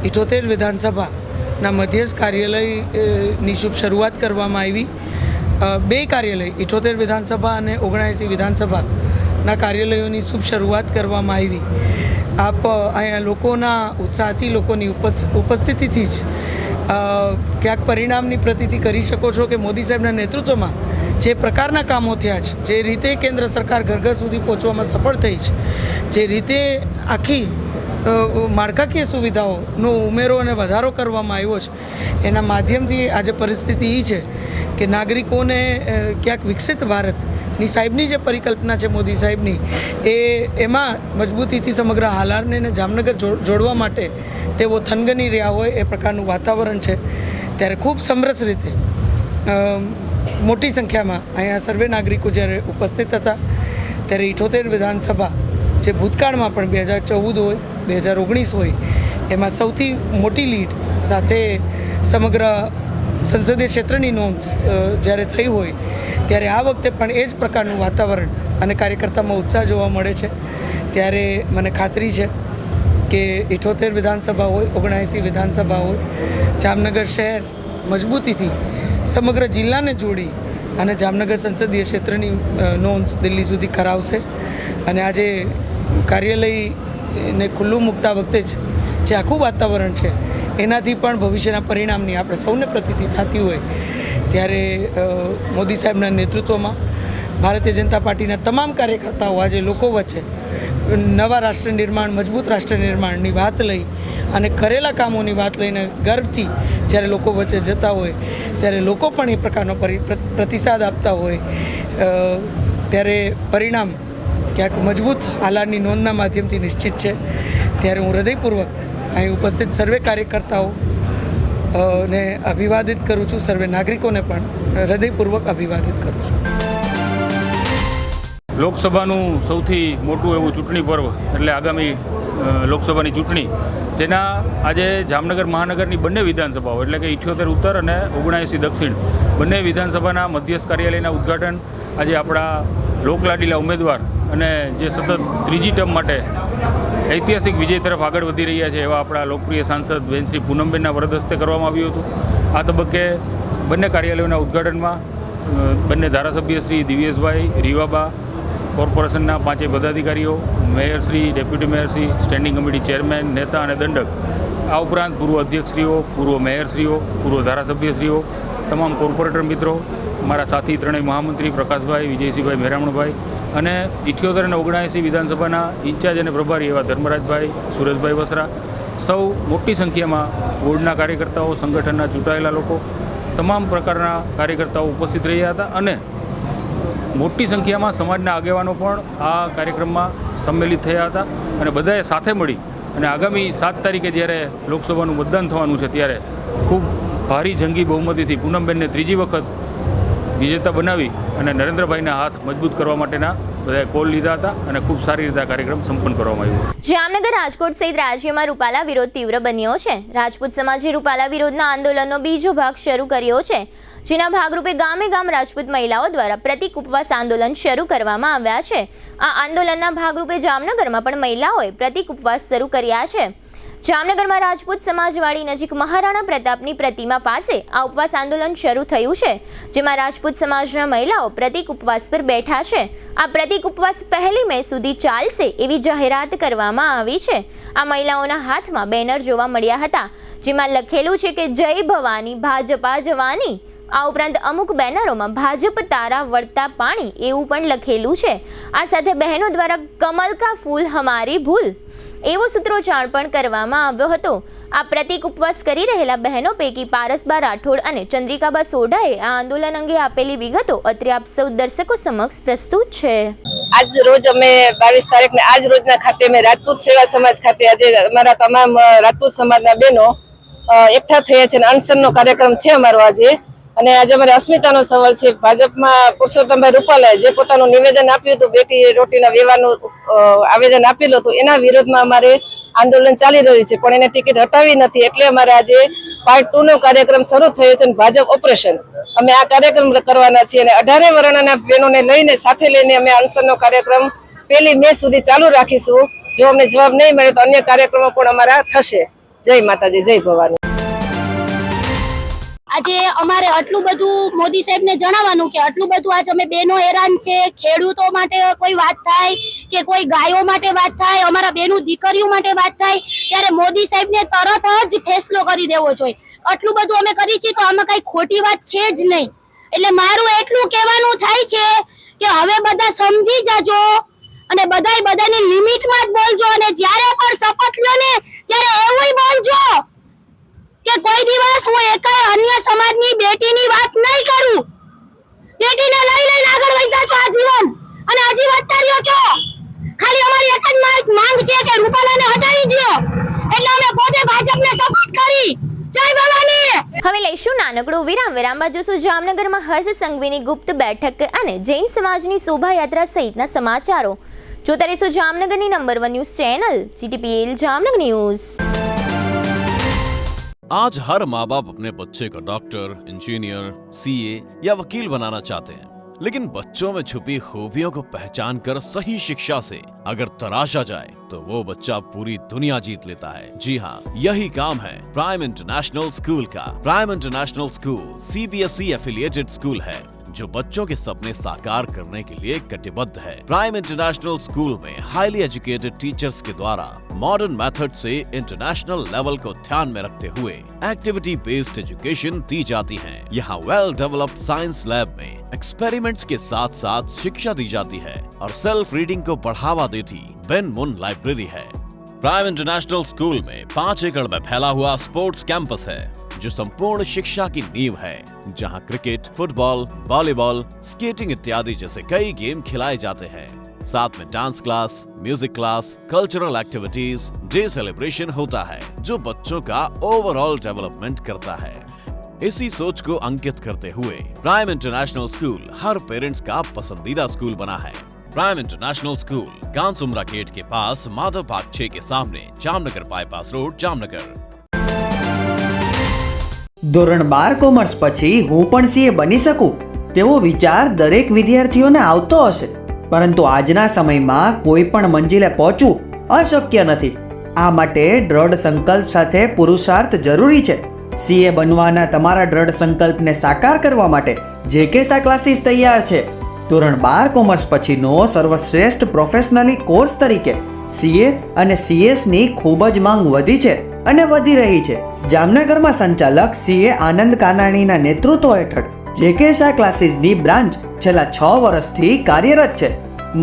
78 વિધાનસભાના મધ્યસ્થ કાર્યાલયની શુભ શરૂઆત કરવામાં આવી. 2 કાર્યાલય 78 વિધાનસભા અને 79 વિધાનસભાના કાર્યાલયોની શુભ શરૂઆત કરવામાં આવી. આપ અહીંયા લોકોના ઉત્સાહથી, લોકોની ઉપસ્થિતિથી જ ક્યાંક પરિણામની પ્રતીતિ કરી શકો છો કે મોદી સાહેબના નેતૃત્વમાં જે પ્રકારના કામો થયા છે, જે રીતે કેન્દ્ર સરકાર ઘર ઘર સુધી પહોંચવામાં સફળ થઈ છે, જે રીતે આખી માળખાકીય સુવિધાઓનો ઉમેરો અને વધારો કરવામાં આવ્યો છે, એના માધ્યમથી આજે પરિસ્થિતિ એ છે કે નાગરિકોને ક્યાંક વિકસિત ભારતની સાહેબની જે પરિકલ્પના છે મોદી સાહેબની, એમાં મજબૂતીથી સમગ્ર હાલારને જામનગર જોડવા માટે તેઓ થનગની રહ્યા હોય એ પ્રકારનું વાતાવરણ છે. ત્યારે ખૂબ સમરસ રીતે મોટી સંખ્યામાં અહીંયા સર્વે નાગરિકો જ્યારે ઉપસ્થિત હતા ત્યારે 78 વિધાનસભા જે ભૂતકાળમાં પણ 2014 હોય, 2019 હોય, એમાં સૌથી મોટી લીડ સાથે સમગ્ર સંસદીય ક્ષેત્રની નોંધ જ્યારે થઈ હોય ત્યારે આ વખતે પણ એ જ પ્રકારનું વાતાવરણ અને કાર્યકર્તામાં ઉત્સાહ જોવા મળે છે. ત્યારે મને ખાતરી છે કે 78 વિધાનસભા હોય, 79 વિધાનસભા હોય, જામનગર શહેર મજબૂતીથી સમગ્ર જિલ્લાને જોડી અને જામનગર સંસદીય ક્ષેત્રની નોંધ દિલ્હી સુધી કરાવશે. અને આજે કાર્યાલયને ખુલ્લું મૂકતા વખતે જ જે આખું વાતાવરણ છે એનાથી પણ ભવિષ્યના પરિણામની આપણે સૌને પ્રતીતિ થતી હોય ત્યારે મોદી સાહેબના નેતૃત્વમાં ભારતીય જનતા પાર્ટીના તમામ કાર્યકર્તાઓ આજે લોકો વચ્ચે નવા રાષ્ટ્ર નિર્માણ, મજબૂત રાષ્ટ્ર નિર્માણની વાત લઈ અને કરેલા કામોની વાત લઈને ગર્વથી જ્યારે લોકો વચ્ચે જતા હોય ત્યારે લોકો પણ એ પ્રકારનો પ્રતિસાદ આપતા હોય ત્યારે પરિણામ ક્યાંક મજબૂત હાલારની નોંધના માધ્યમથી નિશ્ચિત છે. ત્યારે હું હૃદયપૂર્વક અહીં ઉપસ્થિત સર્વે કાર્યકર્તાઓ ને અભિવાદિત કરું છું, સર્વે નાગરિકોને પણ હૃદયપૂર્વક અભિવાદિત કરું છું. લોકસભાનું સૌથી મોટું એવું ચૂંટણી પર્વ એટલે આગામી લોકસભાની ચૂંટણી, જેના આજે જામનગર મહાનગરની બંને વિધાનસભાઓ એટલે કે 78 ઉત્તર અને 79 દક્ષિણ બંને વિધાનસભાના મધ્યસ્થ કાર્યાલયના ઉદ્ઘાટન આજે આપણા લોકલાડીલા ઉમેદવાર અને જે સતત ત્રીજી ટર્મ માટે ઐતિહાસિક વિજય તરફ આગળ વધી રહ્યા છે એવા આપણા લોકપ્રિય સાંસદ બેન શ્રી પૂનમબેનના વરદ હસ્તે કરવામાં આવ્યું હતું. આ તબક્કે બંને કાર્યાલયોના ઉદ્ઘાટનમાં બંને ધારાસભ્ય શ્રી દિવ્યેશભાઈ, રીવાબા, કોર્પોરેશનના 5 પદાધિકારીઓ, મેયરશ્રી, ડેપ્યુટી મેયરશ્રી, સ્ટેન્ડિંગ કમિટી ચેરમેન, નેતા અને દંડક, આ ઉપરાંત પૂર્વ અધ્યક્ષશ્રીઓ, પૂર્વ મેયરશ્રીઓ, પૂર્વ ધારાસભ્યશ્રીઓ, તમામ કોર્પોરેટર મિત્રો, મારા સાથી ત્રણેય મહામંત્રી પ્રકાશભાઈ, વિજયસિંહભાઈ, મેરામણભાઈ અને 78 અને 79 વિધાનસભાના ઇન્ચાર્જ અને પ્રભારી એવા ધર્મરાજભાઈ, સુરેશભાઈ વસરા, સૌ મોટી સંખ્યામાં બોર્ડના કાર્યકર્તાઓ, સંગઠનના ચૂંટાયેલા લોકો, તમામ પ્રકારના કાર્યકર્તાઓ ઉપસ્થિત રહ્યા હતા અને મોટી સંખ્યામાં સમાજના આગેવાનો પણ આ કાર્યક્રમમાં સંમેલિત થયા હતા અને બધાએ સાથે મળી અને આગામી 7 તારીખે જ્યારે લોકસભાનું મતદાન થવાનું છે ત્યારે ખૂબ ભારી જંગી બહુમતીથી પૂનમબેનને ત્રીજી વખત વિજેતા બનાવી અને નરેન્દ્રભાઈના હાથ મજબૂત કરવા માટેના બધાએ કોલ લીધા હતા અને ખૂબ સારી રીતે આ કાર્યક્રમ સંપન્ન કરવામાં આવ્યો. જામનગર, રાજકોટ સહિત રાજ્યમાં રૂપાલા વિરોધ તીવ્ર બન્યો છે. રાજપૂત સમાજે રૂપાલા વિરોધના આંદોલનનો બીજો ભાગ શરૂ કર્યો છે, જેના ભાગરૂપે ગામે ગામ રાજપૂત મહિલાઓ દ્વારા પ્રતિક ઉપવાસ આંદોલન શરૂ કરવામાં આવ્યા છે. આ આંદોલનના ભાગરૂપે જામનગરમાં પણ મહિલાઓએ પ્રતિક ઉપવાસ શરૂ કર્યા છે. જામનગરમાં રાજપૂત સમાજવાડી નજીક મહારાણા પ્રતાપની પ્રતિમા પાસે આ ઉપવાસ આંદોલન શરૂ થયું છે, જેમાં રાજપૂત સમાજના મહિલાઓ પ્રતિક ઉપવાસ પર બેઠા છે. આ પ્રતિક ઉપવાસ 1 મે સુધી ચાલશે એવી જાહેરાત કરવામાં આવી છે. આ મહિલાઓના હાથમાં બેનર જોવા મળ્યા હતા, જેમાં લખેલું છે કે જય ભવાની, ભાજપા જવાની. આ ઉપરાંત અમુક બેનરોમાં ભાજપ તારા વળતા પાણી એવું પણ લખેલું છે. આ સાથે બહેનો દ્વારા કમલ કા ફૂલ હમારી ભૂલ એવો સૂત્રોચ્ચાર પણ કરવામાં આવ્યો હતો. આ પ્રતિક ઉપવાસ કરી રહેલા બહેનો પૈકી પારસબા રાઠોડ અને ચંદ્રિકાબા સોઢાએ આ આંદોલન અંગે આપેલી વિગતો અત્રે આપ સૌ દર્શકો સમક્ષ પ્રસ્તુત છે. આજ રોજ અમે 22 તારીખને આજ રોજના ખાતે અમે રાજપૂત સેવા સમાજ ખાતે આજે અમારા તમામ રાજપૂત સમાજના બહેનો એકઠા થયા છે અને અનશનનો કાર્યક્રમ છે અમારો આજે. અને આજે અમારે અસ્મિતાનો સવાલ છે. ભાજપમાં પુરુષોત્તમભાઈ રૂપાલાએ જે પોતાનું નિવેદન આપ્યું હતું, બેટી રોટીના વ્યવહારનું આવેદન આપેલું હતું, એના વિરોધમાં અમારે આંદોલન ચાલી રહ્યું છે, પણ એને ટિકિટ હટાવી નથી. એટલે અમારે આજે પાર્ટ 2 નો કાર્યક્રમ શરૂ થયો છે. ભાજપ ઓપરેશન અમે આ કાર્યક્રમ કરવાના છીએ અને 18 વર્ણના બહેનોને લઈને સાથે લઈને અમે અનશનનો કાર્યક્રમ 1 મે સુધી ચાલુ રાખીશું. જો અમને જવાબ નહીં મળે તો અન્ય કાર્યક્રમો પણ અમારા થશે. જય માતાજી, જય ભવાની. આજે અમારે આટલું બધું મોદી સાહેબને જણાવવાનું કે આટલું બધું આજે અમે બહેનો હેરાન છે. ખેડૂતો માટે કોઈ વાત થાય કે કોઈ ગાયો માટે વાત થાય, અમારા બહેનો દીકરીઓ માટે વાત થાય, ત્યારે મોદી સાહેબને તરત જ ફેસલો કરી દેવો જોઈએ. આટલું બધું અમે કરી છીએ તો આમાં કઈ ખોટી વાત છે જ નહીં. એટલે મારું એટલું કહેવાનું થાય છે કે હવે બધા સમજી જાજો અને બધાની લિમિટમાં જ બોલજો અને જ્યારે પણ શપથ લો ને ત્યારે એવું બોલજો કે કોઈ દિવસ હું એકાય અન્ય સમાજની બેટીની વાત નહીં કરું. બેટીને લઈને આગળ વધ્યા છો આજીવન અને હજી વધતા રહ્યો છો. ખાલી અમારી એક જ માંગ છે કે રૂપાલાને હટાવી દો. એટલે અમે પોતે ભાજપને સપોર્ટ કરી. જય ભવાની. હવે લઈશું નાનકડું વિરામ. વિરામ બાદ જોશું જામનગરમાં હર્ષ સંઘવીની ગુપ્ત બેઠક અને જૈન સમાજની શોભાયાત્રા સહિતના સમાચારો. જોતા રહીશું જામનગરની number 1 news channel GTPL Jamnagar news. आज हर माँ बाप अपने बच्चे को डॉक्टर, इंजीनियर, CA या वकील बनाना चाहते हैं, लेकिन बच्चों में छुपी खूबियों को पहचान कर सही शिक्षा से अगर तराशा जाए तो वो बच्चा पूरी दुनिया जीत लेता है. जी हाँ, यही काम है प्राइम इंटरनेशनल स्कूल का. Prime international school CBSE affiliated school है जो बच्चों के सपने साकार करने के लिए कटिबद्ध है. प्राइम इंटरनेशनल स्कूल में हाईली एजुकेटेड टीचर्स के द्वारा मॉडर्न मेथड से इंटरनेशनल लेवल को ध्यान में रखते हुए एक्टिविटी बेस्ड एजुकेशन दी जाती है. यहाँ वेल डेवलप्ड साइंस लैब में एक्सपेरिमेंट्स के साथ साथ शिक्षा दी जाती है और सेल्फ रीडिंग को बढ़ावा देती बेन मुन लाइब्रेरी है. प्राइम इंटरनेशनल स्कूल में 5 एकड़ में फैला हुआ स्पोर्ट्स कैंपस है जो संपूर्ण शिक्षा की नींव है, जहां क्रिकेट, फुटबॉल, वॉलीबॉल, स्केटिंग इत्यादि जैसे कई गेम खिलाए जाते हैं. साथ में dance class, music class, cultural activities, day celebration होता है जो बच्चों का ओवरऑल डेवलपमेंट करता है. इसी सोच को अंकित करते हुए प्राइम इंटरनेशनल स्कूल हर पेरेंट्स का पसंदीदा स्कूल बना है. प्राइम इंटरनेशनल स्कूल, कांसुमरा गेट के पास, माधव बाग 6 के सामने, जामनगर बाईपास रोड, जामनगर। ધોરણ 12 કોમર્સ પછી હું પણ સીએ બની શકું તેવો વિચાર દરેક વિદ્યાર્થીઓને આવતો હશે, પરંતુ આજના સમયમાં કોઈ પણ મંજિલે પહોંચવું અશક્ય નથી. આ માટે દ્રઢ સંકલ્પ સાથે પુરુષાર્થ જરૂરી છે. સીએ બનવાના તમારા દ્રઢ સંકલ્પને સાકાર કરવા માટે જેકેસા ક્લાસીસ તૈયાર છે. ધોરણ 12 કોમર્સ પછીનો સર્વશ્રેષ્ઠ પ્રોફેશનલી કોર્સ તરીકે સીએ અને સીએસની ખૂબ જ માંગ વધી છે અને વધી રહી છે. જામનગરમાં સંચાલક સીએ આનંદ કાનાણીના નેતૃત્વ હેઠળ જેકેસા ક્લાસીસની બ્રાન્ચ છેલ્લા 6 વર્ષથી કાર્યરત છે.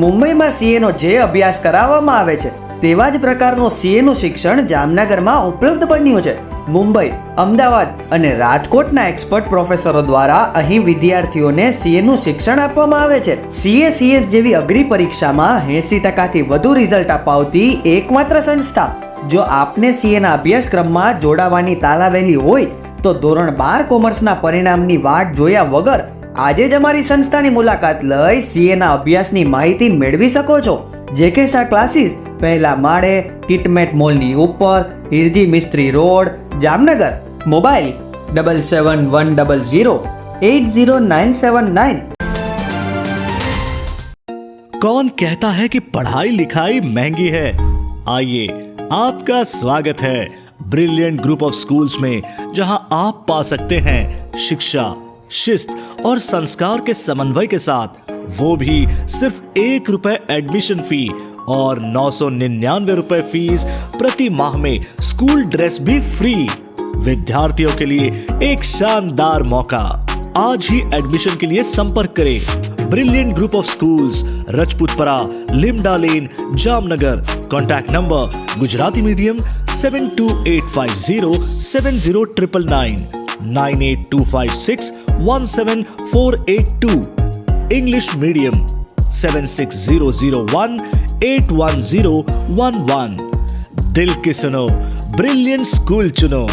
મુંબઈમાં સીએનો જે અભ્યાસ કરાવવામાં આવે છે તેવા જ પ્રકારનું સીએનું શિક્ષણ જામનગરમાં ઉપલબ્ધ બન્યું છે. મુંબઈ, અમદાવાદ અને રાજકોટના એક્સપર્ટ પ્રોફેસરો દ્વારા અહીં વિદ્યાર્થીઓને સીએનું શિક્ષણ આપવામાં આવે છે. સીએ સીએસ જેવી અઘરી પરીક્ષામાં 80%થી વધુ રિઝલ્ટ અપાવતી એકમાત્ર સંસ્થા. જો આપને સીએના અભ્યાસક્રમમાં જોડાવાની તાલાવેલી હોય તો ધોરણ 12 કોમર્સના પરિણામની વાટ જોયા વગર આજે જ અમારી સંસ્થાની મુલાકાત લઈ સીએના અભ્યાસની માહિતી મેળવી શકો છો. જેકેસા ક્લાસીસ પહેલા માળે, કિટમેટ મોલની ઉપર, હિરજી મિસ્ત્રી રોડ, જામનગર. મોબાઈલ 7710080979. कौन कहता है कि पढ़ाई लिखाई महंगी है? आइए, आपका स्वागत है ब्रिलियंट ग्रुप ऑफ स्कूल्स में, जहां आप पा सकते हैं शिक्षा, शिस्त और संस्कार के समन्वय के साथ, वो भी सिर्फ ₹1 एडमिशन फी और 999 रुपए फीस प्रति माह में स्कूल ड्रेस भी फ्री. विद्यार्थियों के लिए एक शानदार मौका. आज ही एडमिशन के लिए संपर्क करें. Brilliant group of schools, Rajputpara, Limda lane, Jamnagar. Contact number Gujarati medium 7285070999, 9825617482. English medium 7600181011. दिल की सुनो, ब्रिलियंट स्कूल चुनो.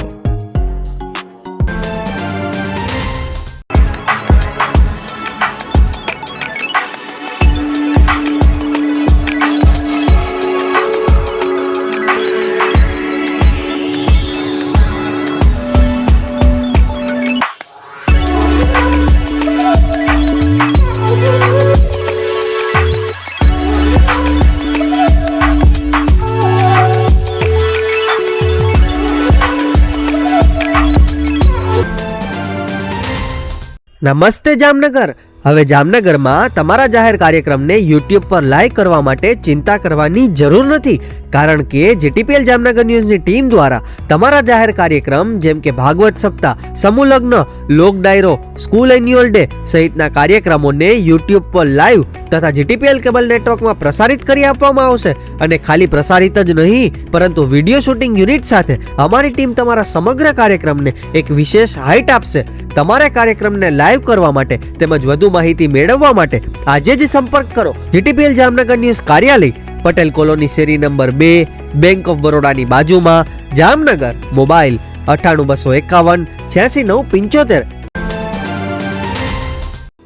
નમસ્તે જામનગર. હવે જામનગરમાં તમારા જાહેર કાર્યક્રમને યુટ્યુબ પર લાઈવ કરવા માટે ચિંતા કરવાની જરૂર નથી, કારણ કે જીટીપીએલ જામનગર ન્યૂઝની ટીમ દ્વારા તમારા જાહેર કાર્યક્રમ જેમ કે ભાગવત સપ્તાહ, સમૂહ લગ્ન, લોક ડાયરો, સ્કૂલ એન્યુઅલ ડે સહિતના કાર્યક્રમોને યુટ્યુબ પર લાઈવ તથા જીટીપીએલ કેબલ નેટવર્કમાં પ્રસારિત કરી આપવામાં આવશે. અને ખાલી પ્રસારિત જ નહીં, પરંતુ વિડીયો શૂટિંગ યુનિટ સાથે અમારી ટીમ તમારા સમગ્ર કાર્યક્રમને એક વિશેષ હાઇટ આપશે. તમારા કાર્યક્રમને લાઈવ કરવા માટે તેમજ વધુ માહિતી મેળવવા માટે આજે જ સંપર્ક કરો. જીટીપીએલ જામનગર ન્યૂઝ કાર્યાલય, પટેલ કોલોની, શેરી નંબર 2, બેંક ઓફ બરોડાની બાજુમાં, જામનગર. મોબાઈલ 9825518695.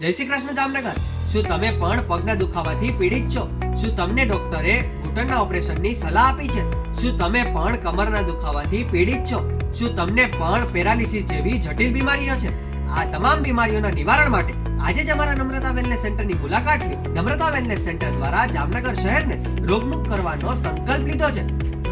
જય શ્રી કૃષ્ણ જામનગર. શું તમે પણ પગના દુખાવાથી પીડિત છો? શું તમને ડોક્ટરે ઘૂંટણના ઓપરેશનની સલાહ આપી છે? શું તમે પણ કમરના દુખાવાથી પીડિત છો? શું તમને પણ પેરાલિસિસ જેવી જટિલ બીમારીઓ છે? આ તમામ બીમારીઓના નિવારણ માટે આજે જ અમારા નમ્રતા વેલનેસ સેન્ટરની મુલાકાત લો. નમ્રતા વેલનેસ સેન્ટર દ્વારા જામનગર શહેરને રોગમુક્ત કરવાનો સંકલ્પ લીધો છે.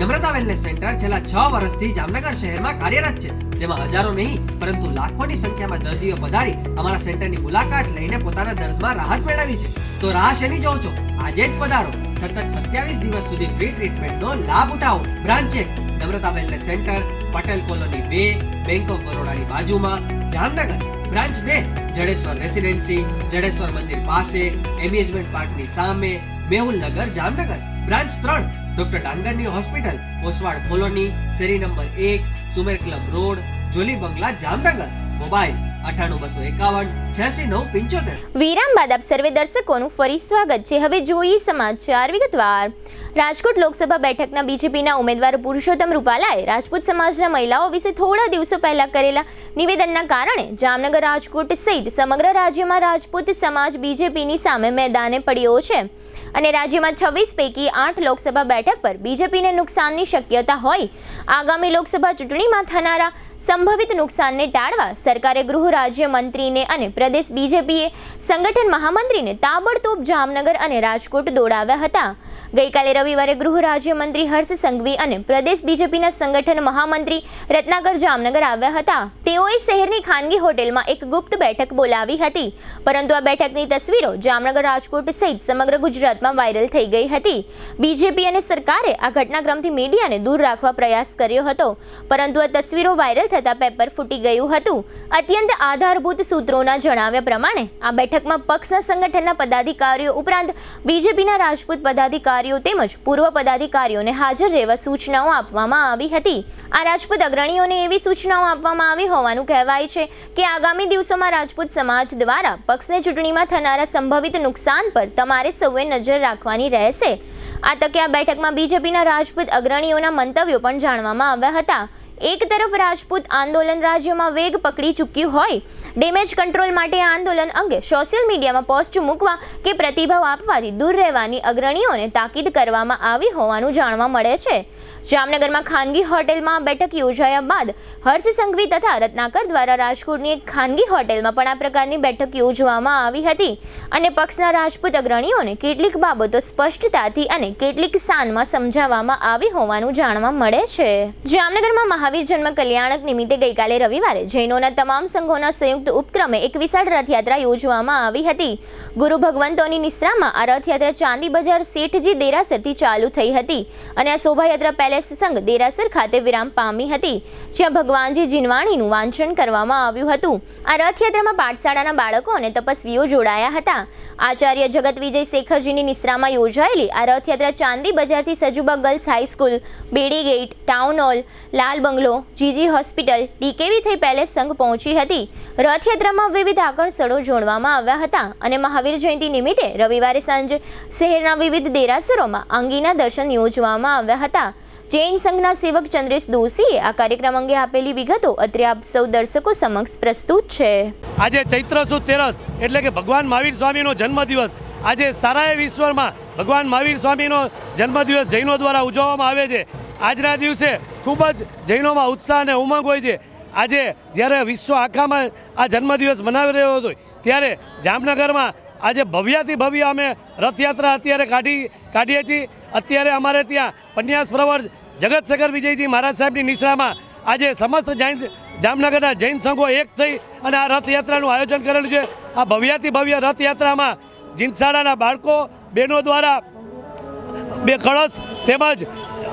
નમ્રતા વેલનેસ સેન્ટર છેલ્લા 6 વર્ષથી જામનગર શહેરમાં કાર્યરત છે, જેમાં હજારો નહીં પરંતુ લાખોની સંખ્યામાં દર્દીઓ પધારી અમારા સેન્ટરની મુલાકાત લઈને પોતાના દર્દમાં રાહત મેળવી છે. તો રાહ શેની જોવો છો? આજે જ પધારો. સતત 27 દિવસ સુધી ફ્રી ટ્રીટમેન્ટનો લાભ ઉઠાવો. બ્રાન્ચ છે Namrata wellness centre, Patel colony 2, bank of બરોડાની બાજુમાં, જામનગર. બ્રાન્ચ 2 જડેશ્વર રેસિડેન્સી, જડેશ્વર મંદિર પાસે, એમ્યુઝમેન્ટ પાર્કની સામે, મેહુલનગર, જામનગર. બ્રાન્ચ 3 ડોક્ટર ડાંગરની હોસ્પિટલ, ઓસવાડ કોલોની, શેરી number 1, Sumer club road, Jolly બંગલા, જામનગર. મોબાઈલ 9825518695. વિરામ બાદ આપ સર્વે દર્શકોનું ફરી સ્વાગત છે. હવે જોઈએ સમાચાર વિગતવાર. રાજકોટ લોકસભા બેઠકના બીજેપીના ઉમેદવાર પુરુષોત્તમ રૂપાલાએ રાજપૂત સમાજના મહિલાઓ વિશે થોડા દિવસો પહેલા કરેલા નિવેદનના કારણે જામનગર, રાજકોટ સહિત સમગ્ર રાજ્યમાં રાજપૂત સમાજ બીજેપીની સામે મેદાને પડ્યો છે. અને રાજ્યમાં 26 પૈકી 8 લોકસભા બેઠક પર બીજેપીને નુકસાનની શક્યતા હોય આગામી લોકસભા ચૂંટણીમાં થનારા સંભવિત નુકસાનને ટાળવા સરકારે ગૃહ રાજ્યમંત્રીને અને પ્રદેશ બીજેપીએ સંગઠન મહામંત્રીને તાબડતોબ જામનગર અને રાજકોટ દોડાવ્યા હતા. ગઈકાલે રવિવારે ગૃહ રાજ્યમંત્રી હર્ષ સંઘવી અને પ્રદેશ બીજેપીના સંગઠન મહામંત્રી રત્નાકર જામનગર આવ્યા હતા. તેઓએ શહેરની ખાનગી હોટેલમાં એક ગુપ્ત બેઠક બોલાવી હતી, પરંતુ આ બેઠકની તસવીરો જામનગર, રાજકોટ સહિત સમગ્ર ગુજરાતમાં વાયરલ થઈ ગઈ હતી. બીજેપી અને સરકારે આ ઘટનાક્રમથી મીડિયાને દૂર રાખવા પ્રયાસ કર્યો હતો, પરંતુ આ તસવીરો વાયરલ થતા પેપર ફૂટી ગયું હતું. અત્યંત આધારભૂત સૂત્રોના જણાવ્યા પ્રમાણે આ બેઠકમાં પક્ષના સંગઠનના પદાધિકારીઓ ઉપરાંત બીજેપીના રાજપૂત પદાધિકારીઓ તેમજ પૂર્વ પદાધિકારીઓને હાજર રહેવા સૂચનાઓ આપવામાં આવી હતી. આ રાજપૂત અગ્રણીઓને એવી સૂચનાઓ આપવામાં આવી હોવાનું કહેવાય છે કે આગામી દિવસોમાં રાજપૂત સમાજ દ્વારા પક્ષને ચૂંટણીમાં થનારા સંભવિત નુકસાન પર તમારે સૌએ નજર રાખવાની રહેશે. આ તકે આ બેઠકમાં બીજેપીના રાજપૂત અગ્રણીઓના મંતવ્યો પણ જાણવામાં આવ્યા હતા. એક તરફ રાજપૂત આંદોલન રાજ્યમાં વેગ પકડી ચૂક્યું હોય, ડેમેજ કંટ્રોલ માટે આંદોલન અંગે સોશિયલ મીડિયામાં પોસ્ટ મૂકવા કે પ્રતિભાવ આપવાથી દૂર રહેવાની અગ્રણીઓને તાકીદ કરવામાં આવી હોવાનું જાણવા મળે છે. જામનગરમાં ખાનગી હોટેલમાં બેઠક યોજાયા બાદ હર્ષ સંઘવી તથા રત્નાકર દ્વારા રાજકોટની એક ખાનગી હોટેલમાં પણ આ પ્રકારની બેઠક યોજવામાં આવી હતી અને પક્ષના રાજપૂત અગ્રણીઓને કેટલીક બાબતો સ્પષ્ટતાથી અને કેટલીક શાનમાં સમજાવવામાં આવી હોવાનું જાણવા મળે છે. જામનગરમાં મહાવીર જન્મ કલ્યાણક નિમિત્તે ગઈકાલે રવિવારે જૈનોના તમામ સંઘોના સંયુક્ત ઉપક્રમે એક વિશાળ રથયાત્રા યોજવામાં આવી હતી. ગુરુ ભગવંતોની નિશ્રામાં આ રથયાત્રા ચાંદી બજાર શેઠજી દેરાસરથી ચાલુ થઈ હતી અને આ શોભાયાત્રા પેલેસ સંઘ દેરાસર ખાતે વિરામ પામી હતી, જ્યાં ભગવાનજી જીનવાણીનું વાંચન કરવામાં આવ્યું હતું. આ રથયાત્રામાં પાઠશાળાના બાળકો અને તપસ્વીઓ જોડાયા હતા. આચાર્ય જગત વિજય શેખરજીની નિશ્રામાં યોજાયેલી આ રથયાત્રા ચાંદી બજારથી સજુબા ગર્લ્સ હાઈસ્કૂલ, બેડી ગેટ, ટાઉન હોલ, લાલ બંગલો, જીજી હોસ્પિટલ, ડીકેવી થઈ પેલેસ સંઘ પહોંચી હતી. રથયાત્રામાં વિવિધ આકર્ષણો જોડવામાં આવ્યા હતા અને મહાવીર જયંતિ નિમિત્તે રવિવારે સાંજે શહેરના વિવિધ દેરાસરોમાં અંગીના દર્શન યોજવામાં આવ્યા હતા. જૈન સંઘના સેવક ચંદ્રેશ દોશીએ આ કાર્યક્રમ અંગે આપેલી વિગતો અત્રે આપ સૌ દર્શકો સમક્ષ પ્રસ્તુત છે. આજે ચૈત્ર સુદ તેરસ એટલે કે ભગવાન મહાવીર સ્વામીનો જન્મદિવસ. આજે સારા વિશ્વમાં ભગવાન મહાવીર સ્વામીનો જન્મદિવસ જૈનો દ્વારા ઉજવવામાં આવે છે. આજના દિવસે ખૂબ જ જૈનોમાં ઉત્સાહ અને ઉમંગ હોય છે. આજે જ્યારે વિશ્વ આખામાં આ જન્મદિવસ મનાવી રહ્યો હતો ત્યારે જામનગરમાં આજે ભવ્યાથી ભવ્ય અમે રથયાત્રા અત્યારે કાઢીએ છીએ. અત્યારે અમારે ત્યાં પન્યાસ પ્રવર જગતશેખર વિજયજી મહારાજ સાહેબની નિશ્રામાં આજે સમસ્ત જામનગરના જૈન સંઘો એક થઈ અને આ રથયાત્રાનું આયોજન કરેલું છે. આ ભવ્યાથી ભવ્ય રથયાત્રામાં જીનશાળાના બાળકો બહેનો દ્વારા 2 કળશ તેમજ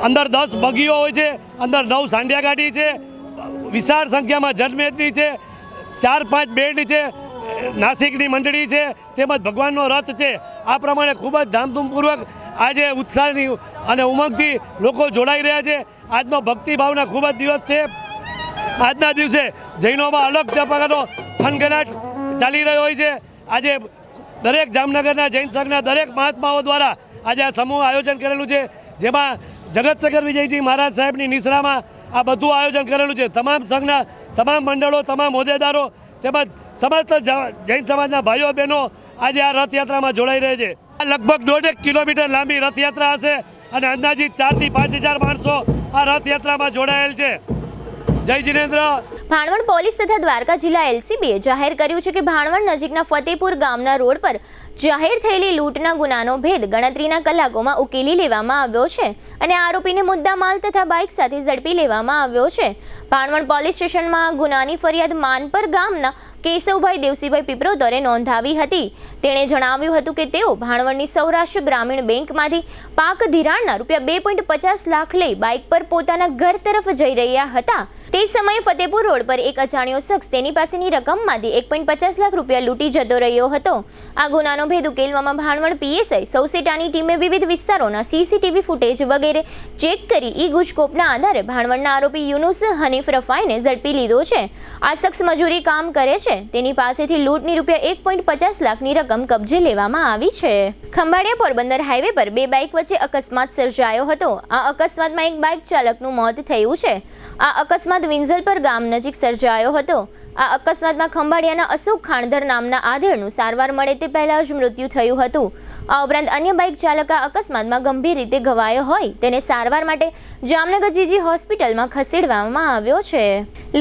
અંદર 10 બગીઓ હોય છે, અંદર 9 સાંડિયા ગાડી છે, વિશાળ સંખ્યામાં જનમેદની છે, 4-5 બેન્ડ છે, નાસિકની મંડળી છે, તેમજ ભગવાનનો રથ છે. આ પ્રમાણે ખૂબ જ ધામધૂમપૂર્વક આજે ઉત્સાહની અને ઉમંગથી લોકો જોડાઈ રહ્યા છે. આજનો ભક્તિભાવના ખૂબ જ દિવસ છે. આજના દિવસે જૈનોમાં અલગ પ્રકારનો થનગનાટ ચાલી રહ્યો હોય છે. આજે દરેક જામનગરના જૈન સંઘના દરેક મહાત્માઓ દ્વારા આજે આ સમૂહ આયોજન કરેલું છે, જેમાં જગતશેખર વિજયજી મહારાજ સાહેબની નિશ્રામાં આ બધું આયોજન કરેલું છે. તમામ સંઘના તમામ મંડળો, તમામ હોદ્દેદારો તેમજ સમસ્ત જૈન સમાજના ભાઈઓ બહેનો આજે આ રથયાત્રામાં જોડાઈ રહ્યા છે. આ લગભગ 1.5 કિલોમીટર લાંબી રથયાત્રા હશે અને અંદાજિત 4 થી 5 હજાર માણસો આ રથયાત્રામાં જોડાયેલ છે. જય જિનેન્દ્ર. ભાણવડ પોલીસ તથા દ્વારકા જિલ્લા એલસીબીએ જાહેર કર્યું છે કે ભાણવડ નજીકના ફતેપુર ગામના રોડ પર જાહેર થયેલી લૂંટના ગુનાનો ભેદ ગણતરીના કલાકોમાં ઉકેલી લેવામાં આવ્યો છે અને આરોપીને મુદ્દામાલ તથા બાઇક સાથે ઝડપી લેવામાં આવ્યો છે. ભાણવડ પોલીસ સ્ટેશનમાં ગુનાની ફરિયાદ માનપર ગામના કેશવભાઈ દેવસીભાઈ પીપરોતરે નોંધાવી હતી. તેણે જણાવ્યું હતું કે તેઓ ભાણવડની સૌરાષ્ટ્ર ગ્રામીણ બેંકમાંથી પાક ધિરાણના ₹2.50 લાખ લઈ બાઇક પર પોતાના ઘર તરફ જઈ રહ્યા હતા. તે સમયે ફતેપુર રોડ પર એક અજાણ્યો શખ્સ તેની પાસેની રકમમાંથી ₹1.50 લાખ લૂંટી જતો રહ્યો હતો. આ ગુનાનો ભેદ ઉકેલવામાં ભાણવડ પીએસઆઈ સૌસેટાની ટીમે વિવિધ વિસ્તારોના સીસીટીવી ફૂટેજ વગેરે ચેક કરી ઈ ગુજકોપના આધારે ભાણવડના આરોપી યુનુસ હનીફ રફાઈને ઝડપી લીધો છે. આ શખ્સ મજૂરી કામ કરે છે. તેની પાસેથી લૂંટની ₹1.50 લાખની રકમ કબજે લેવામાં આવી છે. ખંભાળિયા પોરબંદર હાઈવે પર બે બાઇક વચ્ચે અકસ્માત સર્જાયો હતો. આ અકસ્માતમાં એક બાઇક ચાલકનું મોત થયું છે. આ અકસ્માત વિંઝલપર ગામ નજીક સર્જાયો હતો. આ અકસ્માતમાં ખંભાળિયાના અશોક ખાણધર નામના આધેડનું સારવાર મળે તે પહેલા જ મૃત્યુ થયું હતું. આ ઉપરાંત અન્ય બાઇક ચાલક આ અકસ્માતમાં ગંભીર રીતે ઘવાયો હોય તેને સારવાર માટે જામનગર જીજી હોસ્પિટલમાં ખસેડવામાં આવ્યો છે.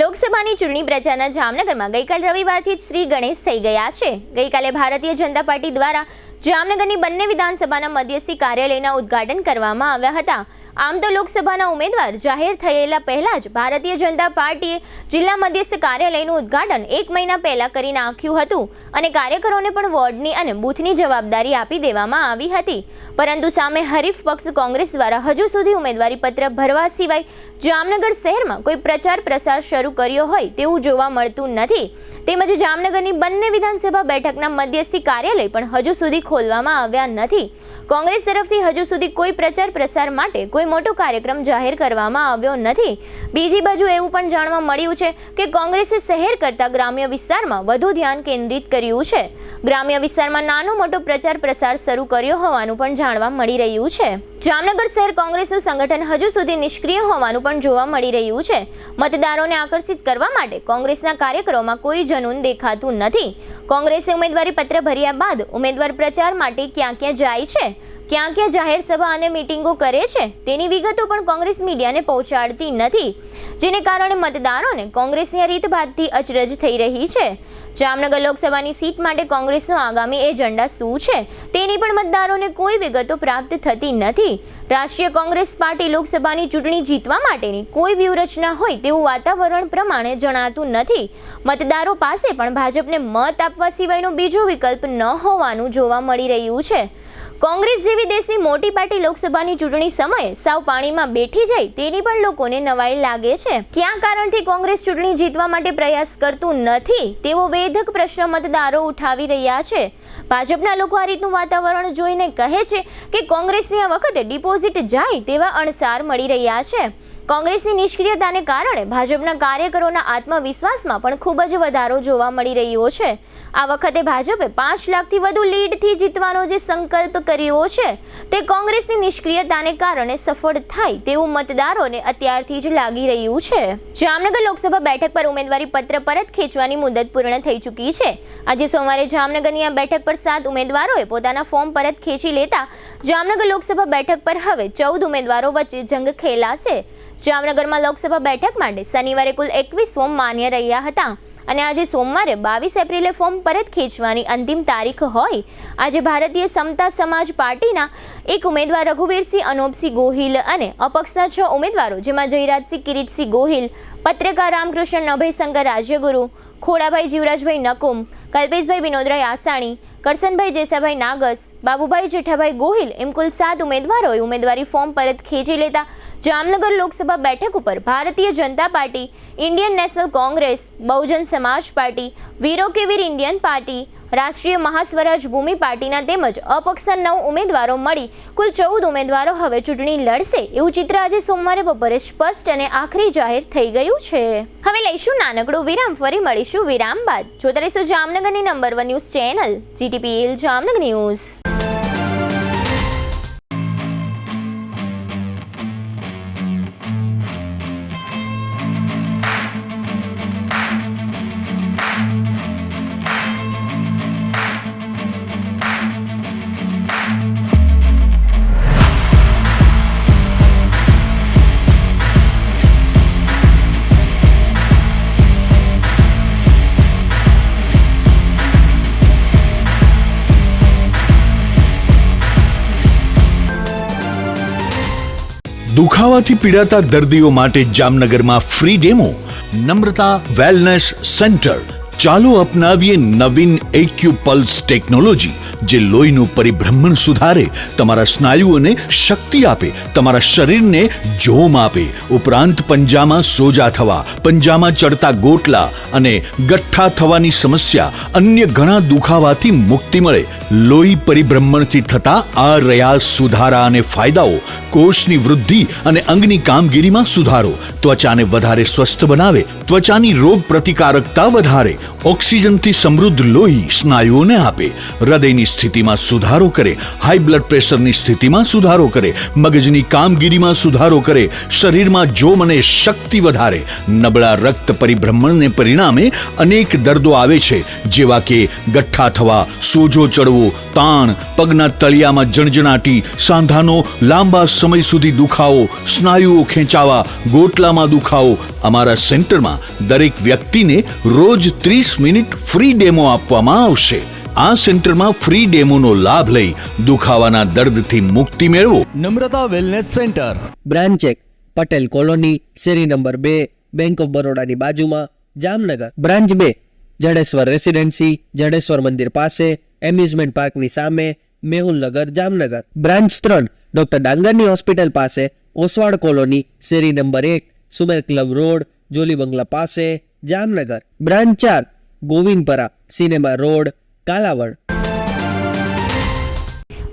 લોકસભાની ચૂંટણી પ્રચારના જામનગરમાં ગઈકાલ રવિવારથી જ શ્રી ગણેશ થઈ ગયા છે. ગઈકાલે ભારતીય જનતા પાર્ટી દ્વારા જામનગરની બંને વિધાનસભાના મધ્યસ્થી કાર્યાલયના ઉદ્ઘાટન કરવામાં આવ્યા હતા. આમ તો લોકસભાના ઉમેદવાર જાહેર થયેલા પહેલા જ ભારતીય જનતા પાર્ટીએ જિલ્લા મધ્યસ્થ કાર્યાલયનું ઉદ્ઘાટન 1 મહિના પહેલા કરી નાખ્યું હતું અને કાર્યકરોને પણ વોર્ડની અને બૂથની જવાબદારી આપી દેવામાં આવી હતી. પરંતુ સામે હરીફ પક્ષ કોંગ્રેસ દ્વારા હજુ સુધી ઉમેદવારી પત્ર ભરવા સિવાય જામનગર શહેરમાં કોઈ પ્રચાર પ્રસાર શરૂ કર્યો હોય તેવું જોવા મળતું નથી. તેમજ જામનગરની બંને વિધાનસભા બેઠકના મધ્યસ્થી કાર્યાલય પણ હજુ સુધી ખોલવામાં આવ્યા નથી. કોંગ્રેસ તરફથી હજુ સુધી કોઈ પ્રચાર પ્રસાર માટે કોઈ મોટો કાર્યક્રમ જાહેર કરવામાં આવ્યો નથી. બીજી બાજુ એવું પણ જાણવા મળ્યું છે કે કોંગ્રેસે શહેર કરતા ગ્રામ્ય વિસ્તારમાં વધુ ધ્યાન કેન્દ્રિત કર્યું છે. ગ્રામ્ય વિસ્તારમાં નાનો મોટો પ્રચાર પ્રસાર શરૂ કર્યો હોવાનું પણ જાણવા મળી રહ્યું છે. જામનગર શહેર કોંગ્રેસનું સંગઠન હજુ સુધી નિષ્ક્રિય હોવાનું પણ જોવા મળી રહ્યું છે. મતદારોને આકર્ષિત કરવા માટે કોંગ્રેસના કાર્યકરોમાં કોઈ જનૂન દેખાતું નથી. કોંગ્રેસે ઉમેદવારી પત્ર ભર્યા બાદ ઉમેદવાર પ્રચાર માટે ક્યાં ક્યાં જાય છે, ક્યાં ક્યાં જાહેર સભા અને મીટિંગો કરે છે તેની વિગતો પણ કોંગ્રેસ મીડિયાને પહોંચાડતી નથી, જેને કારણે મતદારોને કોંગ્રેસની રીતભાતથી અચરજ થઈ રહી છે. જામનગર લોકસભાની સીટ માટે કોંગ્રેસનો આગામી એજન્ડા શું છે તેની પણ મતદારોને કોઈ વિગતો પ્રાપ્ત થતી નથી. રાષ્ટ્રીય કોંગ્રેસ પાર્ટી લોકસભાની ચૂંટણી જીતવા માટેની કોઈ વ્યૂહરચના હોય તેવું વાતાવરણ પ્રમાણે જણાતું નથી. મતદારો પાસે પણ ભાજપને મત આપવા સિવાયનો બીજો વિકલ્પ ન હોવાનું જોવા મળી રહ્યું છે. કોંગ્રેસ જેવી દેશની મોટી પાર્ટી લોકસભાની ચૂંટણી સમયે સાવ પાણીમાં બેઠી જાય તેની પણ લોકોને નવાઈ લાગે છે. કયા કારણથી કોંગ્રેસ ચૂંટણી જીતવા માટે પ્રયાસ કરતું નથી તેવો વેધક પ્રશ્ન મતદારો ઉઠાવી રહ્યા છે. ભાજપના લોકો આ રીતનું વાતાવરણ જોઈને કહે છે કે કોંગ્રેસની આ વખતે ડિપોઝિટ જાય તેવા અણસાર મળી રહ્યા છે. કોંગ્રેસની નિષ્ક્રિયતાને કારણે ભાજપના કાર્યકરોના આત્મવિશ્વાસમાં પણ ખૂબ જ વધારો જોવા મળી રહ્યો છે. આ વખતે ભાજપે 5 લાખથી વધુ લીડથી જીતવાનો જે સંકલ્પ કર્યો છે તે કોંગ્રેસની નિષ્ક્રિયતાને કારણે સફળ થાય તેવું મતદારોને અત્યારથી જ લાગી રહ્યું છે. જામનગર લોકસભા બેઠક પર ઉમેદવારી પત્ર પરત ખેંચવાની મુદત પૂર્ણ થઈ ચૂકી છે. આજે સોમવારે જામનગરની આ બેઠક પર 7 ઉમેદવારોએ પોતાના ફોર્મ પરત ખેંચી લેતા જામનગર લોકસભા બેઠક પર હવે 14 ઉમેદવારો વચ્ચે જંગ ખેલાશે. જામનગરમાં લોકસભા બેઠક માટે શનિવારે કુલ 21 ફોર્મ માન્ય રહ્યા હતા અને આજે સોમવારે 22 એપ્રિલે ફોર્મ પરત ખેંચવાની અંતિમ તારીખ હોય. આજે ભારતીય સમતા સમાજ પાર્ટીના એક ઉમેદવાર રઘુવીરસિંહ અનોપસિંહ ગોહિલ અને અપક્ષના 6 ઉમેદવારો જેમાં જયરાજસિંહ કિરીટસિંહ ગોહિલ, પત્રકાર રામકૃષ્ણ અભયશંકર રાજ્યગુરુ, ખોડાભાઈ જીવરાજભાઈ નકુમ, કલ્પેશભાઈ વિનોદરાય આસાણી, કરસનભાઈ જેસાભાઈ નાગસ, બાબુભાઈ જેઠાભાઈ ગોહિલ એમ કુલ 7 ઉમેદવારોએ ઉમેદવારી ફોર્મ પરત ખેંચી લેતા જામનગર લોકસભા બેઠક ઉપર Bharatiya Janata Party, Indian National Congress, Bahujan Samaj Party, વીરો કે વીર ઇન્ડિયન પાર્ટી, રાષ્ટ્રીય મહાસ્વરાજ ભૂમિ પાર્ટીના તેમજ અપક્ષના 9 ઉમેદવારો મળી કુલ 14 ઉમેદવારો હવે ચૂંટણી લડશે એવું ચિત્ર આજે સોમવારે બપોરે સ્પષ્ટ અને આખરી જાહેર થઈ ગયું છે. હવે લઈશું નાનકડું વિરામ, ફરી મળીશું વિરામ બાદ. જોતા રહીશું જામનગરની number 1 news channel GTPL Jamnagar news. દુખાવાથી પીડાતા દર્દીઓ માટે જામનગરમાં free demo. Namrata wellness centre. ચાલો અપનાવીએ નવીન એક્યુપલ્સ ટેકનોલોજી જે લોહીનું પરિભ્રમણ સુધારે, તમારા સ્નાયુઓને શક્તિ આપે, તમારા શરીરને જોમ આપે. ઉપરાંત પંજામાં સોજા થવા, પંજામાં ચડતા ગોટલા અને ગઠ્ઠા થવાની સમસ્યા, અન્ય ઘણા દુખાવાથી મુક્તિ મળે. લોહી પરિભ્રમણથી થતા આ રહ્યા સુધારા અને ફાયદાઓ. કોષની વૃદ્ધિ અને અંગની કામગીરીમાં સુધારો, ત્વચાને વધારે સ્વસ્થ બનાવે, ત્વચાની રોગ પ્રતિકારકતા વધારે, ઓક્સિજનથી સમૃદ્ધ લોહી સ્નાયુઓને આપે, હૃદયની સ્થિતિમાં સુધારો કરે, હાઈ બ્લડ પ્રેશરની સ્થિતિમાં સુધારો કરે, મગજની કામગીરીમાં સુધારો કરે, શરીરમાં જોમ અને શક્તિ વધારે. નબળા રક્ત પરિભ્રમણને પરિણામે અનેક દર્દો આવે છે, જેવા કે ગઠ્ઠા થવા, સોજો ચડવો, તાણ, પગના તળિયામાં જણજણાટી, સાંધાનો લાંબા સમય સુધી દુખાવો, સ્નાયુઓ ખેંચાવા, ગોટલામાં દુખાવો. અમારા સેન્ટરમાં દરેક વ્યક્તિને રોજ 30 મિનિટ ફ્રી ડેમો આપવામાં આવશે. આ સેન્ટરમાં ફ્રી ડેમોનો લાભ લઈ દુખાવાના દર્દથી મુક્તિ મેળવો. Namrata wellness centre, branch 1 Patel colony, શેરી નંબર 2, બેંક ઓફ બરોડાની બાજુમાં, જામનગર. બ્રાન્ચ 2 જડેશ્વર રેસિડેન્સી, જડેશ્વર મંદિર પાસે, એમ્યુઝમેન્ટ પાર્કની સામે, મેહુલનગર, જામનગર. બ્રાન્ચ 3 ડોક્ટર ડાંગરની હોસ્પિટલ પાસે, ઓસવાડ કોલોની, શેરી number 1, Sumer club road, Jolly બંગલા પાસે, Jamnagar. Branch 4 Govindpara, cinema road, Kalavad.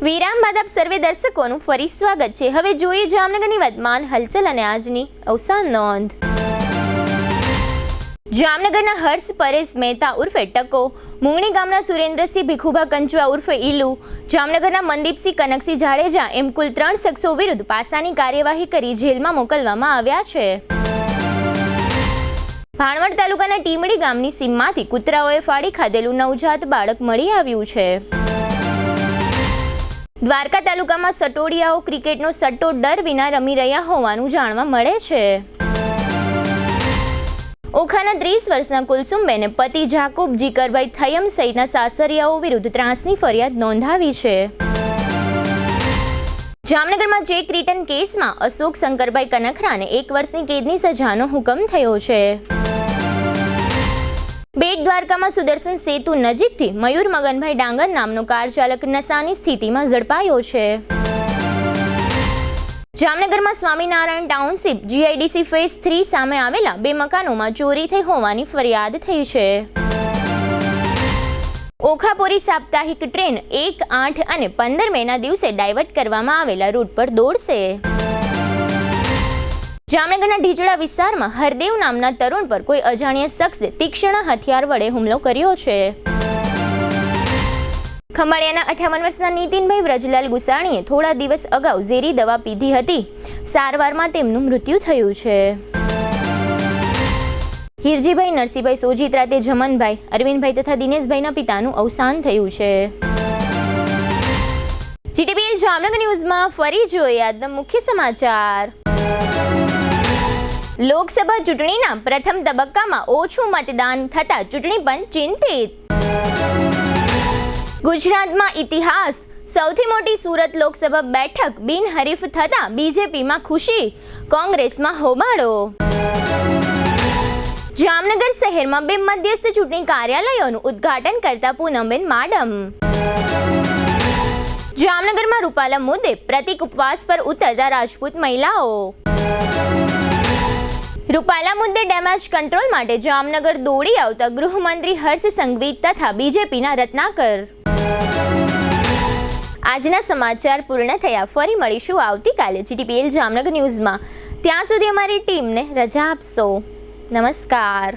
વિરામ બાદ આપ સર્વે દર્શકોનું ફરી સ્વાગત છે. હવે જોઈએ જામનગરની વર્તમાન હલચલ અને આજની અવસાન નોંધ. જામનગરના હર્ષ પરેશ મહેતા ઉર્ફે ટકો, મુંગણી ગામના સુરેન્દ્રસિંહ ભીખુભા કંચવા ઉર્ફે ઈલુ, જામનગરના મનદીપસિંહ કનકસિંહ જાડેજા એમ કુલ 3 શખ્સો વિરુદ્ધ પાસાની કાર્યવાહી કરી જેલમાં મોકલવામાં આવ્યા છે. ભાણવડ તાલુકાના ટીમડી ગામની સીમમાંથી કૂતરાઓએ ફાડી ખાધેલું નવજાત બાળક મળી આવ્યું છે. દ્વારકા તાલુકામાં સટોડિયાઓ ક્રિકેટનો સટ્ટો ડર વિના રમી રહ્યા હોવાનું જાણવા મળે છે. ઓખાના 30 વર્ષના કુલસુમબેને પતિ જાકુબ જીકરભાઈ થયમ સહિતના સાસરિયાઓ વિરુદ્ધ ત્રાસની ફરિયાદ નોંધાવી છે. જામનગરમાં ચેક રિટર્ન કેસમાં અશોક શંકરભાઈ કનખરાને 1 વર્ષની કેદની સજાનો હુકમ થયો છે. બેટ દ્વારકામાં સુદર્શન સેતુ નજીકથી મયુર મગનભાઈ ડાંગર નામનો કાર ચાલક નશાની સ્થિતિમાં ઝડપાયો છે. જામનગરમાં સ્વામિનારાયણ ટાઉનશીપ જીઆઈડીસી ફેઝ 3 સામે આવેલા 2 મકાનોમાં ચોરી થઈ હોવાની ફરિયાદ થઈ છે. ઓખાપુરી સાપ્તાહિક ટ્રેન 1, 8 અને 15 મેના દિવસે ડાયવર્ટ કરવામાં આવેલા રૂટ પર દોડશે. જામનગરના ઢીચડા વિસ્તારમાં હરદેવ નામના તરુણ પર કોઈ અજાણ્યા શખ્સે તીક્ષ્ણ હથિયાર વડે હુમલો કર્યો છે. ખંભાળિયાના 58 વર્ષના નીતિનભાઈ વ્રજલાલ ગુસાણીએ થોડા દિવસ અગાઉ ઝેરી દવા પીધી હતી. સારવારમાં તેમનું મૃત્યુ થયું છે. હિરજીભાઈ નરસિંહભાઈ સોજીત્રા તે જમનભાઈ, અરવિંદભાઈ તથા દિનેશભાઈના પિતાનું અવસાન થયું છે. જીટીપીએલ જામનગર ન્યૂઝમાં ફરી જોઈએ આજના મુખ્ય સમાચાર. લોકસભા ચૂંટણીના પ્રથમ તબક્કામાં ઓછું મતદાન થતા ચૂંટણી પંચ ચિંતિત. ગુજરાતમાં ઇતિહાસ, સૌથી મોટી સુરત લોકસભા બેઠક બિનહરીફ થતા બીજેપીમાં ખુશી, કોંગ્રેસમાં હોબાળો. જામનગર શહેરમાં 2 મધ્યસ્થ ચૂંટણી કાર્યાલયોનું ઉદ્ઘાટન કરતા પૂનમબેન માડમ. જામનગરમાં રૂપાલા મુદ્દે પ્રતિક ઉપવાસ પર ઉતરતા રાજપૂત મહિલાઓ. રૂપાલા મુદ્દે ડેમેજ કંટ્રોલ માટે જામનગર દોડી આવતા ગૃહમંત્રી હર્ષ સંઘવી તથા બીજેપીના રત્નાકર. આજના સમાચાર પૂર્ણ થયા. ફરી મળીશું આવતીકાલે જીટીપીએલ જામનગર ન્યૂઝમાં. ત્યાં સુધી અમારી ટીમને રજા આપશો. નમસ્કાર.